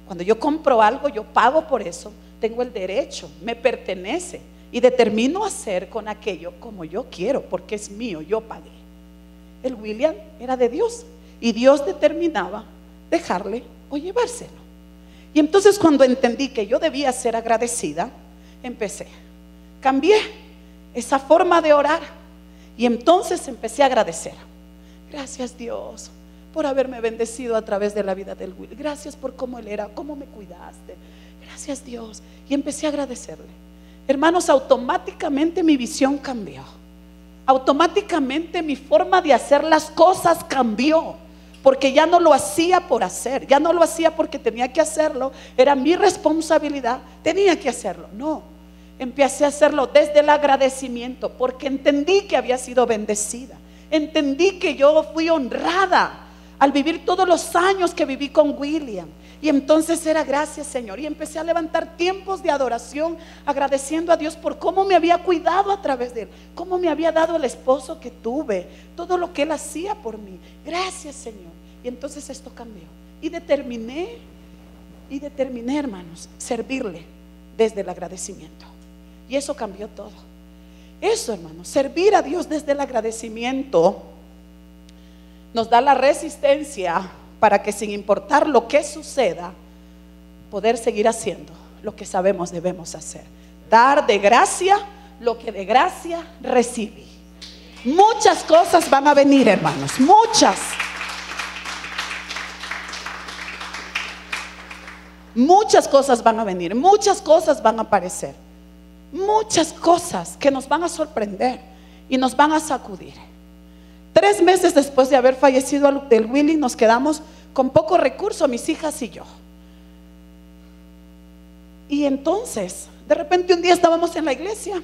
Speaker 3: Cuando yo compro algo, yo pago por eso, tengo el derecho, me pertenece y determino hacer con aquello como yo quiero, porque es mío, yo pagué. El William era de Dios y Dios determinaba dejarle o llevárselo. Y entonces cuando entendí que yo debía ser agradecida, cambié esa forma de orar y entonces empecé a agradecer. Gracias, Dios, por haberme bendecido a través de la vida del Will. Gracias por cómo él era, cómo me cuidaste. Gracias, Dios. Y empecé a agradecerle. Hermanos, automáticamente mi visión cambió. Automáticamente mi forma de hacer las cosas cambió. Porque ya no lo hacía por hacer, ya no lo hacía porque tenía que hacerlo, era mi responsabilidad, tenía que hacerlo. No, empecé a hacerlo desde el agradecimiento, porque entendí que había sido bendecida. Entendí que yo fui honrada al vivir todos los años que viví con William. Y entonces era gracias, Señor. Y empecé a levantar tiempos de adoración, agradeciendo a Dios por cómo me había cuidado a través de él, cómo me había dado el esposo que tuve, todo lo que él hacía por mí. Gracias, Señor. Y entonces esto cambió. Y determiné, hermanos, servirle desde el agradecimiento. Y eso cambió todo. Eso, hermanos, servir a Dios desde el agradecimiento nos da la resistencia para que, sin importar lo que suceda, poder seguir haciendo lo que sabemos debemos hacer. Dar de gracia lo que de gracia recibí. Muchas cosas van a venir, hermanos, muchas. Muchas cosas van a venir, muchas cosas van a aparecer. Muchas cosas que nos van a sorprender y nos van a sacudir. 3 meses después de haber fallecido el Willy, nos quedamos con poco recurso, mis hijas y yo. Y entonces, de repente un día estábamos en la iglesia,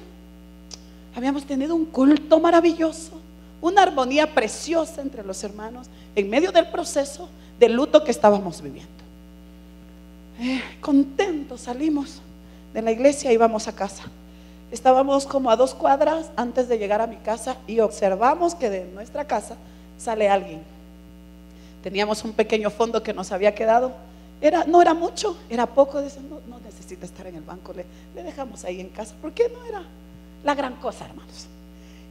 Speaker 3: Habíamos tenido un culto maravilloso, una armonía preciosa entre los hermanos en medio del proceso de luto que estábamos viviendo. Contentos salimos de la iglesia y íbamos a casa. Estábamos como a 2 cuadras antes de llegar a mi casa y observamos que de nuestra casa sale alguien. Teníamos un pequeño fondo que nos había quedado. No era mucho, era poco. Dicen, no necesita estar en el banco, le dejamos ahí en casa, porque no era la gran cosa, hermanos.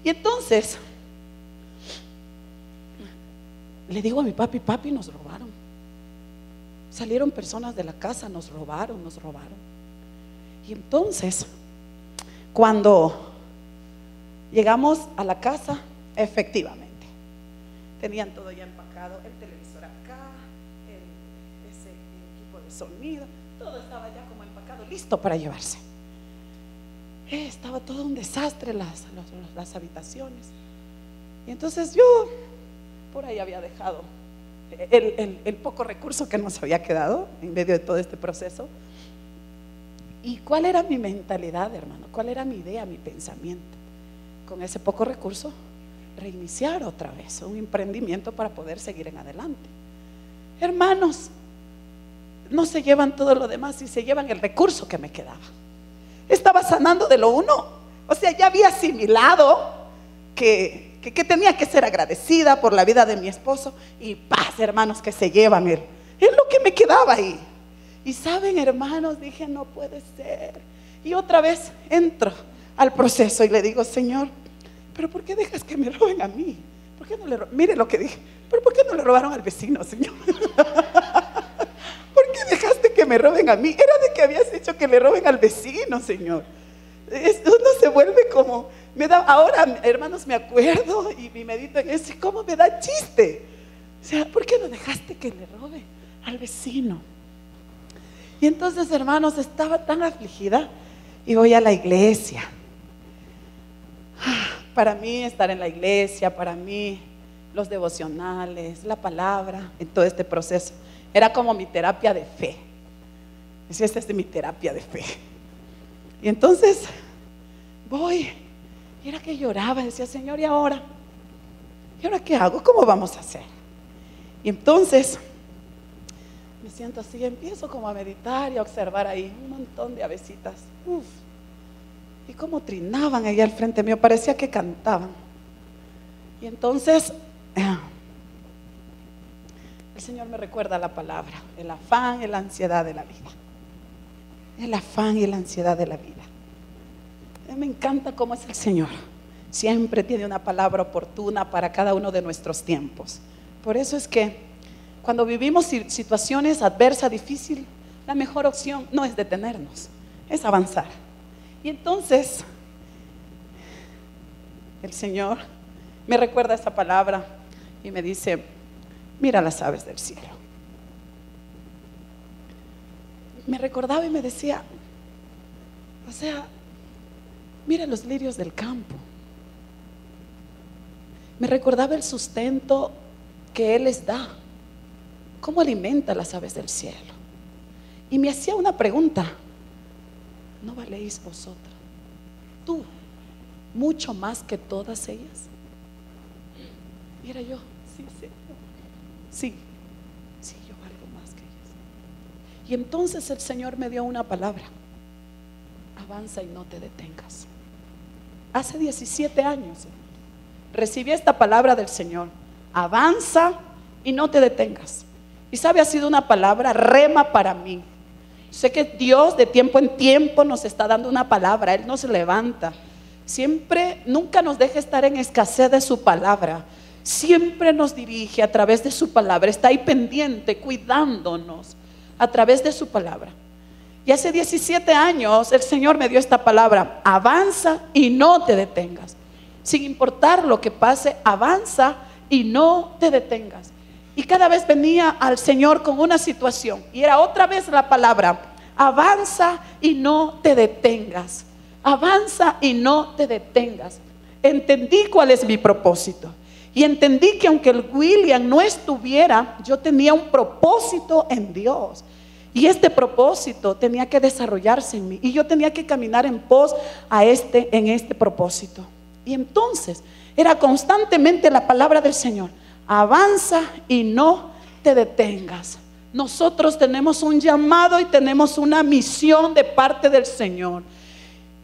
Speaker 3: Y entonces le digo a mi papi, papi, nos robaron. Salieron personas de la casa, nos robaron. Y entonces, cuando llegamos a la casa, efectivamente, tenían todo ya empacado, el televisor acá, ese equipo de sonido, todo estaba ya como empacado, listo para llevarse. Estaba todo un desastre, las habitaciones. Y entonces yo por ahí había dejado el poco recurso que nos había quedado en medio de todo este proceso. ¿Y cuál era mi mentalidad, hermano? ¿Cuál era mi idea, mi pensamiento? Con ese poco recurso, reiniciar otra vez un emprendimiento para poder seguir en adelante. Hermanos, no se llevan todo lo demás, y se llevan el recurso que me quedaba. Estaba sanando de lo uno, o sea, ya había asimilado que tenía que ser agradecida por la vida de mi esposo, y paz, hermanos, que se llevan es lo que me quedaba ahí. Y saben, hermanos, dije, no puede ser. Y otra vez entro al proceso y le digo, Señor, pero ¿por qué dejas que me roben a mí? ¿Por qué no le mire lo que dije, pero ¿por qué no le robaron al vecino, Señor? ¿Por qué dejaste que me roben a mí? Era de que habías hecho que le roben al vecino, Señor. Uno se vuelve como, ahora, hermanos, me acuerdo y medito en eso, y cómo me da chiste. O sea, ¿por qué no dejaste que le robe al vecino? Y entonces, hermanos, estaba tan afligida y voy a la iglesia. Para mí estar en la iglesia, para mí los devocionales, la palabra, en todo este proceso, era como mi terapia de fe. Decía, esta es mi terapia de fe. Y entonces voy, y era que lloraba, decía, Señor, ¿y ahora? ¿Y ahora qué hago? ¿Cómo vamos a hacer? Y entonces me siento así, empiezo como a meditar y a observar ahí un montón de avecitas. Uf, y cómo trinaban ahí al frente mío, parecía que cantaban. Y entonces el Señor me recuerda la palabra, el afán y la ansiedad de la vida. El afán y la ansiedad de la vida. Me encanta cómo es el Señor. Siempre tiene una palabra oportuna para cada uno de nuestros tiempos. Por eso es que cuando vivimos situaciones adversas, difíciles, la mejor opción no es detenernos, es avanzar. Y entonces el Señor me recuerda esa palabra y me dice, mira las aves del cielo. Me recordaba y me decía, o sea, mira los lirios del campo. Me recordaba el sustento que Él les da, cómo alimenta las aves del cielo. Y me hacía una pregunta, ¿no valéis vosotras, tú, mucho más que todas ellas? Y era yo, sí, Señor, sí, yo valgo más que ellas. Y entonces el Señor me dio una palabra, avanza y no te detengas. Hace 17 años recibí esta palabra del Señor, avanza y no te detengas. Y sabe, ha sido una palabra rema para mí. Sé que Dios de tiempo en tiempo nos está dando una palabra, Él nos levanta. Siempre, nunca nos deja estar en escasez de su palabra. Siempre nos dirige a través de su palabra, está ahí pendiente, cuidándonos a través de su palabra. Y hace 17 años el Señor me dio esta palabra, avanza y no te detengas. Sin importar lo que pase, avanza y no te detengas. Y cada vez venía al Señor con una situación y era otra vez la palabra, avanza y no te detengas. Avanza y no te detengas. Entendí cuál es mi propósito. Y entendí que aunque el William no estuviera, yo tenía un propósito en Dios. Y este propósito tenía que desarrollarse en mí. Y yo tenía que caminar en pos en este propósito. Y entonces era constantemente la palabra del Señor: avanza y no te detengas. Nosotros tenemos un llamado y tenemos una misión de parte del Señor.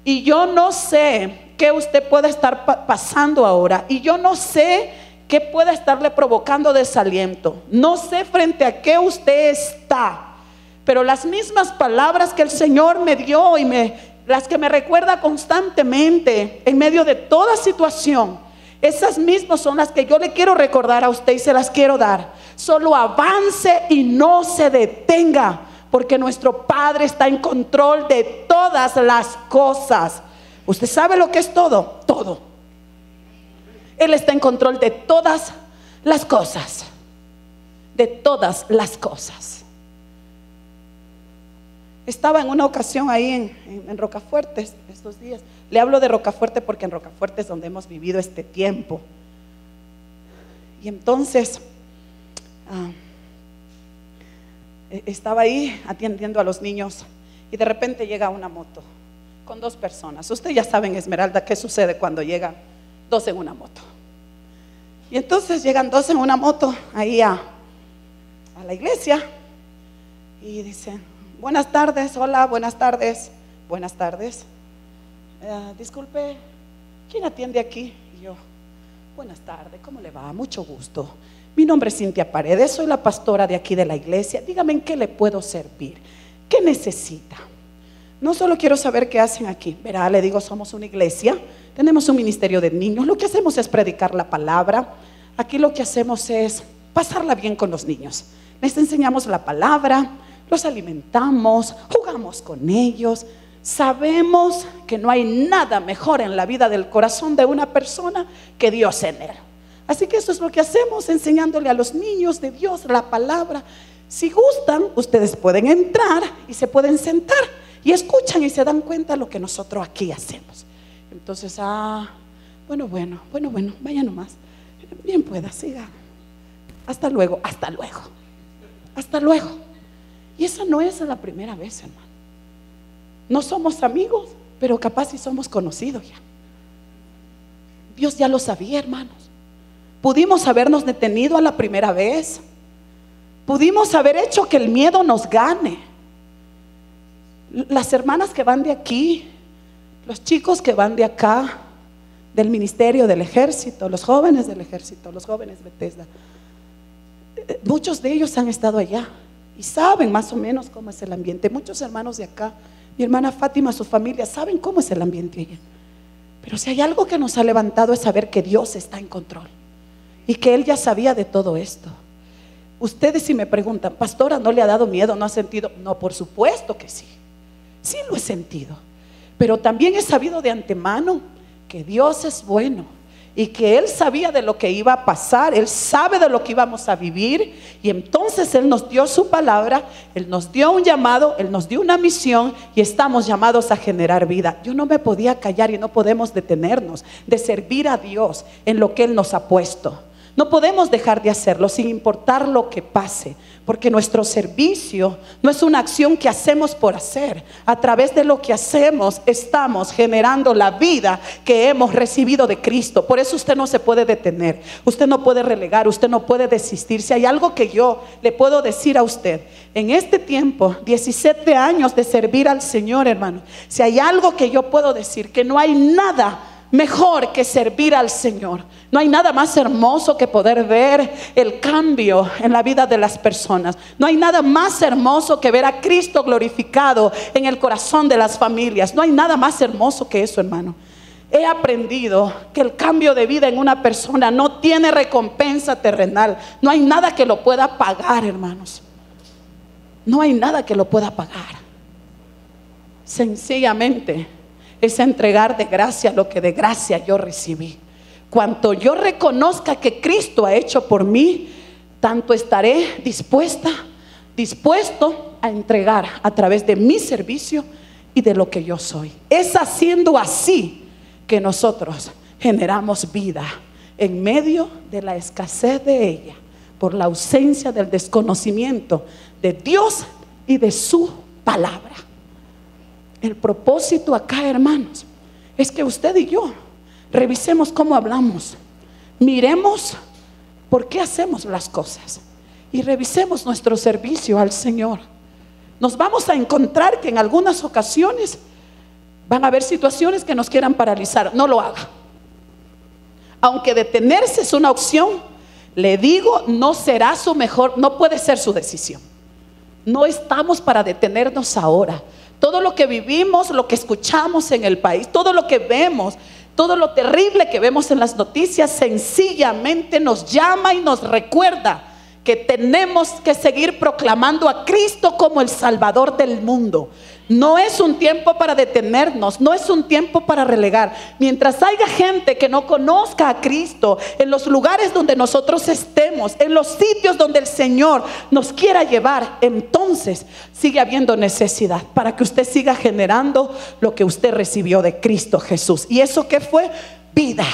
Speaker 3: Y yo no sé qué usted puede estar pasando ahora, y yo no sé qué puede estarle provocando desaliento. No sé frente a qué usted está, pero las mismas palabras que el Señor me dio y las que me recuerda constantemente en medio de toda situación, esas mismas son las que yo le quiero recordar a usted y se las quiero dar. Solo avance y no se detenga, porque nuestro Padre está en control de todas las cosas. ¿Usted sabe lo que es todo? Todo. Él está en control de todas las cosas. De todas las cosas. Estaba en una ocasión ahí en Rocafuerte estos días. Le hablo de Rocafuerte porque en Rocafuerte es donde hemos vivido este tiempo. Y entonces estaba ahí atendiendo a los niños, y de repente llega una moto con 2 personas. Usted ya sabe en Esmeralda qué sucede cuando llegan 2 en una moto. Y entonces llegan 2 en una moto ahí a la iglesia y dicen: buenas tardes, hola, buenas tardes, buenas tardes. Disculpe, ¿quién atiende aquí? Y yo: buenas tardes, ¿cómo le va? Mucho gusto. Mi nombre es Cintia Paredes, soy la pastora de aquí de la iglesia. Dígame en qué le puedo servir, qué necesita. No solo quiero saber qué hacen aquí. Verá, le digo, somos una iglesia, tenemos un ministerio de niños. Lo que hacemos es predicar la palabra. Aquí lo que hacemos es pasarla bien con los niños. Les enseñamos la palabra, los alimentamos, jugamos con ellos. Sabemos que no hay nada mejor en la vida del corazón de una persona que Dios en él. Así que eso es lo que hacemos, enseñándole a los niños de Dios la palabra. Si gustan, ustedes pueden entrar y se pueden sentar y escuchan y se dan cuenta de lo que nosotros aquí hacemos. Entonces, bueno, vaya nomás. Bien pueda, siga. Hasta luego, hasta luego. Hasta luego. Y esa no es la primera vez, hermano. No somos amigos, pero capaz si somos conocidos ya. Dios ya lo sabía, hermanos. Pudimos habernos detenido a la primera vez. Pudimos haber hecho que el miedo nos gane. Las hermanas que van de aquí, los chicos que van de acá, del ministerio, del ejército, los jóvenes del ejército, los jóvenes Bethesda, muchos de ellos han estado allá y saben más o menos cómo es el ambiente. Muchos hermanos de acá, mi hermana Fátima, su familia, saben cómo es el ambiente allá. Pero si hay algo que nos ha levantado es saber que Dios está en control y que Él ya sabía de todo esto. Ustedes, si me preguntan: pastora, ¿no le ha dado miedo? ¿No ha sentido? No, por supuesto que sí. Sí lo he sentido. Pero también he sabido de antemano que Dios es bueno y que Él sabía de lo que iba a pasar. Él sabe de lo que íbamos a vivir, y entonces Él nos dio su palabra, Él nos dio un llamado, Él nos dio una misión, y estamos llamados a generar vida. Yo no me podía callar, y no podemos detenernos de servir a Dios en lo que Él nos ha puesto. No podemos dejar de hacerlo sin importar lo que pase, porque nuestro servicio no es una acción que hacemos por hacer. A través de lo que hacemos estamos generando la vida que hemos recibido de Cristo. Por eso usted no se puede detener, usted no puede relegar, usted no puede desistir. Si hay algo que yo le puedo decir a usted en este tiempo, 17 años de servir al Señor, hermano, si hay algo que yo puedo decir, que no hay nada mejor que servir al Señor. No hay nada más hermoso que poder ver el cambio en la vida de las personas. No hay nada más hermoso que ver a Cristo glorificado en el corazón de las familias. No hay nada más hermoso que eso, hermano. He aprendido que el cambio de vida en una persona no tiene recompensa terrenal. No hay nada que lo pueda pagar, hermanos. No hay nada que lo pueda pagar. Sencillamente es entregar de gracia lo que de gracia yo recibí. Cuanto yo reconozca que Cristo ha hecho por mí, tanto estaré dispuesto a entregar a través de mi servicio y de lo que yo soy. Es haciendo así que nosotros generamos vida en medio de la escasez de ella, por la ausencia del desconocimiento de Dios y de su palabra. El propósito acá, hermanos, es que usted y yo revisemos cómo hablamos, miremos por qué hacemos las cosas y revisemos nuestro servicio al Señor. Nos vamos a encontrar que en algunas ocasiones van a haber situaciones que nos quieran paralizar. No lo haga. Aunque detenerse es una opción, le digo, no será su mejor, no puede ser su decisión. No estamos para detenernos ahora. Todo lo que vivimos, lo que escuchamos en el país, todo lo que vemos, todo lo terrible que vemos en las noticias, sencillamente nos llama y nos recuerda que tenemos que seguir proclamando a Cristo como el Salvador del mundo. No es un tiempo para detenernos, no es un tiempo para relegar. Mientras haya gente que no conozca a Cristo, en los lugares donde nosotros estemos, en los sitios donde el Señor nos quiera llevar, entonces sigue habiendo necesidad para que usted siga generando lo que usted recibió de Cristo Jesús. ¿Y eso qué fue? Vida.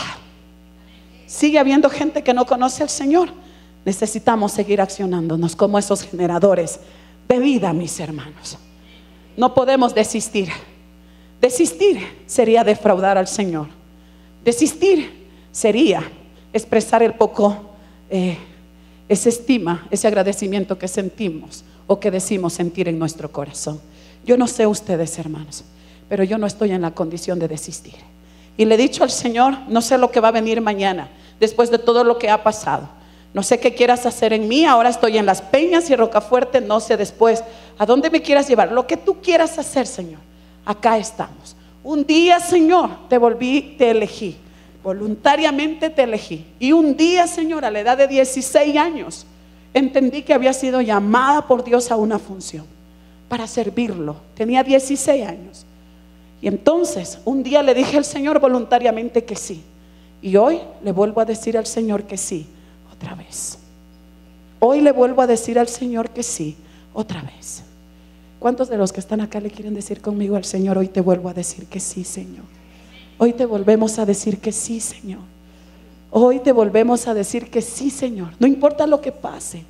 Speaker 3: Sigue habiendo gente que no conoce al Señor. Necesitamos seguir accionándonos como esos generadores de vida, mis hermanos. No podemos desistir. Desistir sería defraudar al Señor. Desistir sería expresar el poco, esa estima, ese agradecimiento que sentimos o que decimos sentir en nuestro corazón. Yo no sé ustedes, hermanos, pero yo no estoy en la condición de desistir. Y le he dicho al Señor, no sé lo que va a venir mañana, después de todo lo que ha pasado. No sé qué quieras hacer en mí. Ahora estoy en Las Peñas y Rocafuerte. No sé después a dónde me quieras llevar. Lo que tú quieras hacer, Señor. Acá estamos. Un día, Señor, te elegí. Voluntariamente te elegí. Y un día, Señor, a la edad de 16 años, entendí que había sido llamada por Dios a una función para servirlo. Tenía 16 años. Y entonces, un día le dije al Señor voluntariamente que sí. Y hoy le vuelvo a decir al Señor que sí. Otra vez. Hoy le vuelvo a decir al Señor que sí, otra vez. ¿Cuántos de los que están acá le quieren decir conmigo al Señor? Hoy te vuelvo a decir que sí, Señor. Hoy te volvemos a decir que sí, Señor. Hoy te volvemos a decir que sí, Señor. No importa lo que pase,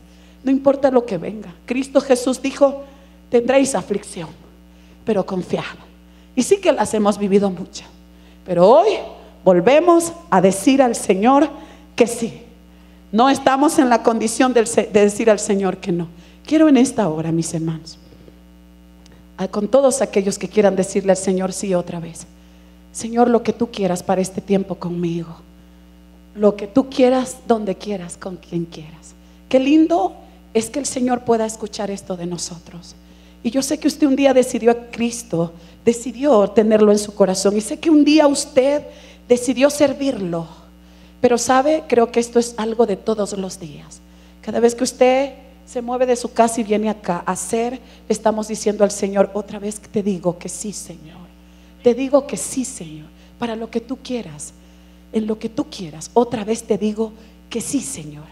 Speaker 3: no importa lo que venga. Cristo Jesús dijo, tendréis aflicción, pero confiad. Y sí que las hemos vivido muchas, pero hoy volvemos a decir al Señor que sí. No estamos en la condición de decir al Señor que no. Quiero en esta hora, mis hermanos, con todos aquellos que quieran decirle al Señor sí otra vez. Señor, lo que tú quieras para este tiempo conmigo. Lo que tú quieras, donde quieras, con quien quieras. Qué lindo es que el Señor pueda escuchar esto de nosotros. Y yo sé que usted un día decidió a Cristo, decidió tenerlo en su corazón. Y sé que un día usted decidió servirlo. Pero sabe, creo que esto es algo de todos los días. Cada vez que usted se mueve de su casa y viene acá a hacer, le estamos diciendo al Señor, otra vez te digo que sí, Señor. Te digo que sí, Señor, para lo que tú quieras, en lo que tú quieras. Otra vez te digo que sí, Señor.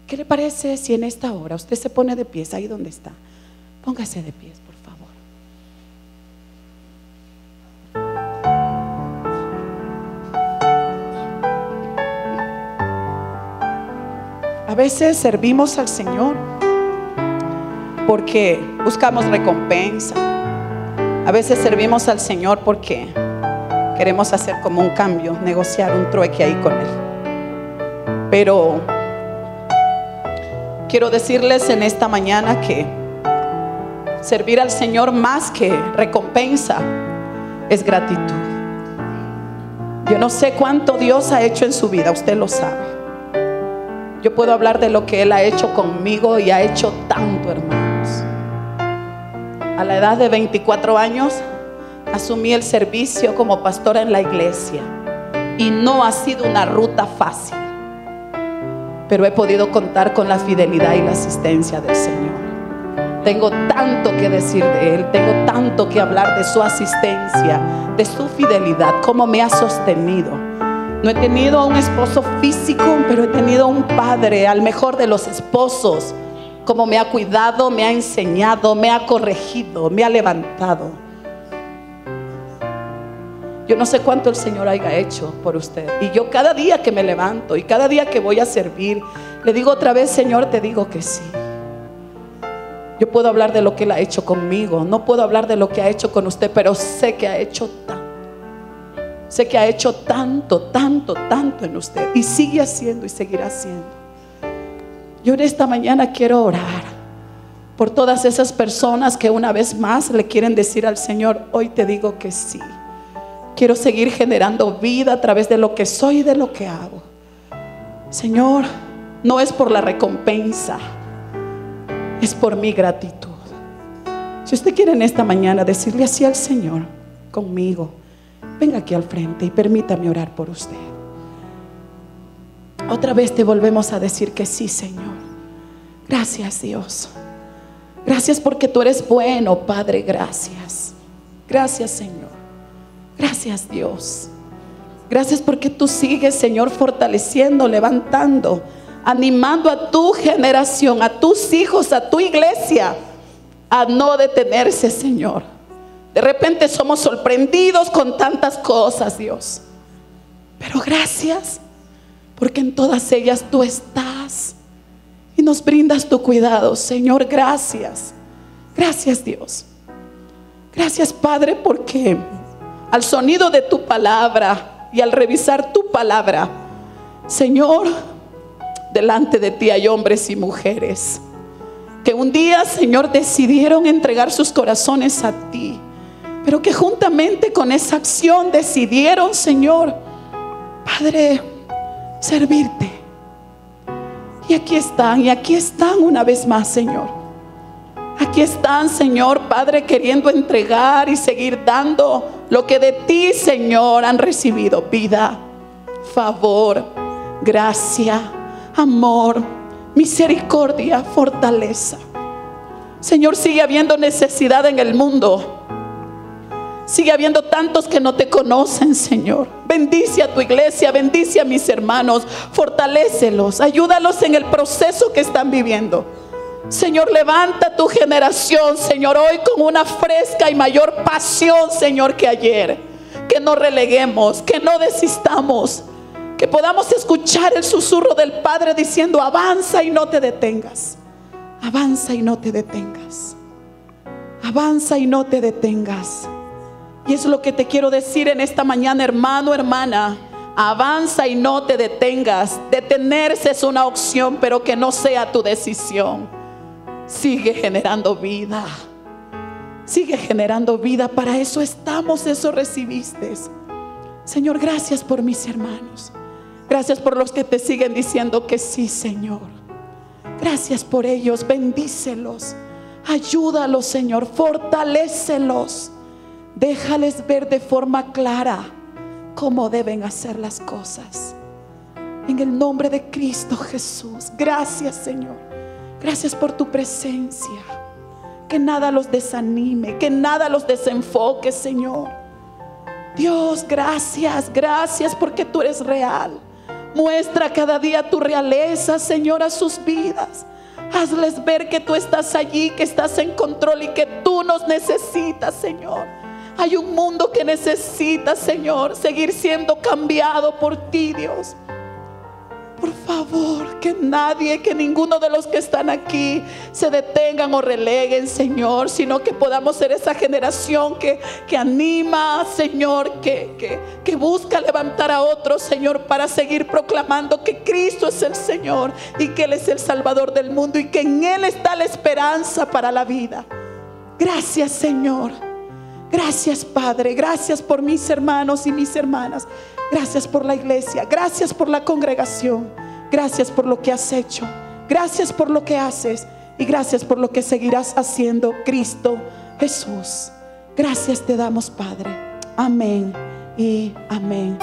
Speaker 3: ¿Qué le parece si en esta hora usted se pone de pies ahí donde está? Póngase de pies, por favor. A veces servimos al Señor porque buscamos recompensa. A veces servimos al Señor porque queremos hacer como un cambio, negociar un trueque ahí con Él. Pero quiero decirles en esta mañana que servir al Señor más que recompensa es gratitud. Yo no sé cuánto Dios ha hecho en su vida, usted lo sabe. Yo puedo hablar de lo que Él ha hecho conmigo y ha hecho tanto, hermanos. A la edad de 24 años asumí el servicio como pastora en la iglesia y no ha sido una ruta fácil, pero he podido contar con la fidelidad y la asistencia del Señor. Tengo tanto que decir de Él, tengo tanto que hablar de su asistencia, de su fidelidad, cómo me ha sostenido. No he tenido a un esposo físico, pero he tenido a un padre, al mejor de los esposos. Como me ha cuidado, me ha enseñado, me ha corregido, me ha levantado. Yo no sé cuánto el Señor haya hecho por usted. Y yo cada día que me levanto y cada día que voy a servir, le digo otra vez, Señor, te digo que sí. Yo puedo hablar de lo que Él ha hecho conmigo. No puedo hablar de lo que ha hecho con usted, pero sé que ha hecho tanto. Sé que ha hecho tanto, tanto, tanto en usted y sigue haciendo y seguirá haciendo. Yo en esta mañana quiero orar por todas esas personas que una vez más le quieren decir al Señor: hoy te digo que sí. Quiero seguir generando vida a través de lo que soy y de lo que hago. Señor, no es por la recompensa, es por mi gratitud. Si usted quiere en esta mañana decirle así al Señor conmigo, venga aquí al frente y permítame orar por usted. Otra vez te volvemos a decir que sí, Señor. Gracias, Dios. Gracias porque tú eres bueno, Padre. Gracias. Gracias, Señor. Gracias, Dios. Gracias porque tú sigues, Señor, fortaleciendo, levantando, animando a tu generación, a tus hijos, a tu iglesia, a no detenerse, Señor. De repente somos sorprendidos con tantas cosas, Dios, pero gracias porque en todas ellas tú estás y nos brindas tu cuidado, Señor. Gracias. Gracias, Dios. Gracias, Padre, porque al sonido de tu palabra y al revisar tu palabra, Señor, delante de ti hay hombres y mujeres que un día, Señor, decidieron entregar sus corazones a ti, pero que juntamente con esa acción decidieron, Señor, Padre, servirte. Y aquí están una vez más, Señor. Aquí están, Señor, Padre, queriendo entregar y seguir dando lo que de ti, Señor, han recibido: vida, favor, gracia, amor, misericordia, fortaleza. Señor, sigue habiendo necesidad en el mundo. Sigue habiendo tantos que no te conocen, Señor. Bendice a tu iglesia, bendice a mis hermanos, fortalécelos, ayúdalos en el proceso que están viviendo. Señor, levanta tu generación, Señor, hoy con una fresca y mayor pasión, Señor, que ayer. Que no releguemos, que no desistamos, que podamos escuchar el susurro del Padre diciendo: avanza y no te detengas. Avanza y no te detengas. Avanza y no te detengas. Y es lo que te quiero decir en esta mañana, hermano, hermana. Avanza y no te detengas. Detenerse es una opción, pero que no sea tu decisión. Sigue generando vida. Sigue generando vida. Para eso estamos, eso recibiste. Señor, gracias por mis hermanos. Gracias por los que te siguen diciendo que sí, Señor. Gracias por ellos. Bendícelos. Ayúdalos, Señor. Fortalécelos. Déjales ver de forma clara cómo deben hacer las cosas. En el nombre de Cristo Jesús. Gracias, Señor. Gracias por tu presencia. Que nada los desanime, que nada los desenfoque, Señor. Dios, gracias, gracias porque tú eres real. Muestra cada día tu realeza, Señor, a sus vidas. Hazles ver que tú estás allí, que estás en control y que tú nos necesitas, Señor. Hay un mundo que necesita, Señor, seguir siendo cambiado por ti, Dios. Por favor, que nadie, que ninguno de los que están aquí se detengan o releguen, Señor, sino que podamos ser esa generación que anima, Señor, que busca levantar a otros, Señor, para seguir proclamando que Cristo es el Señor y que Él es el Salvador del mundo y que en Él está la esperanza para la vida. Gracias, Señor. Gracias, Padre. Gracias por mis hermanos y mis hermanas. Gracias por la iglesia. Gracias por la congregación. Gracias por lo que has hecho. Gracias por lo que haces. Y gracias por lo que seguirás haciendo, Cristo Jesús. Gracias te damos, Padre. Amén y amén.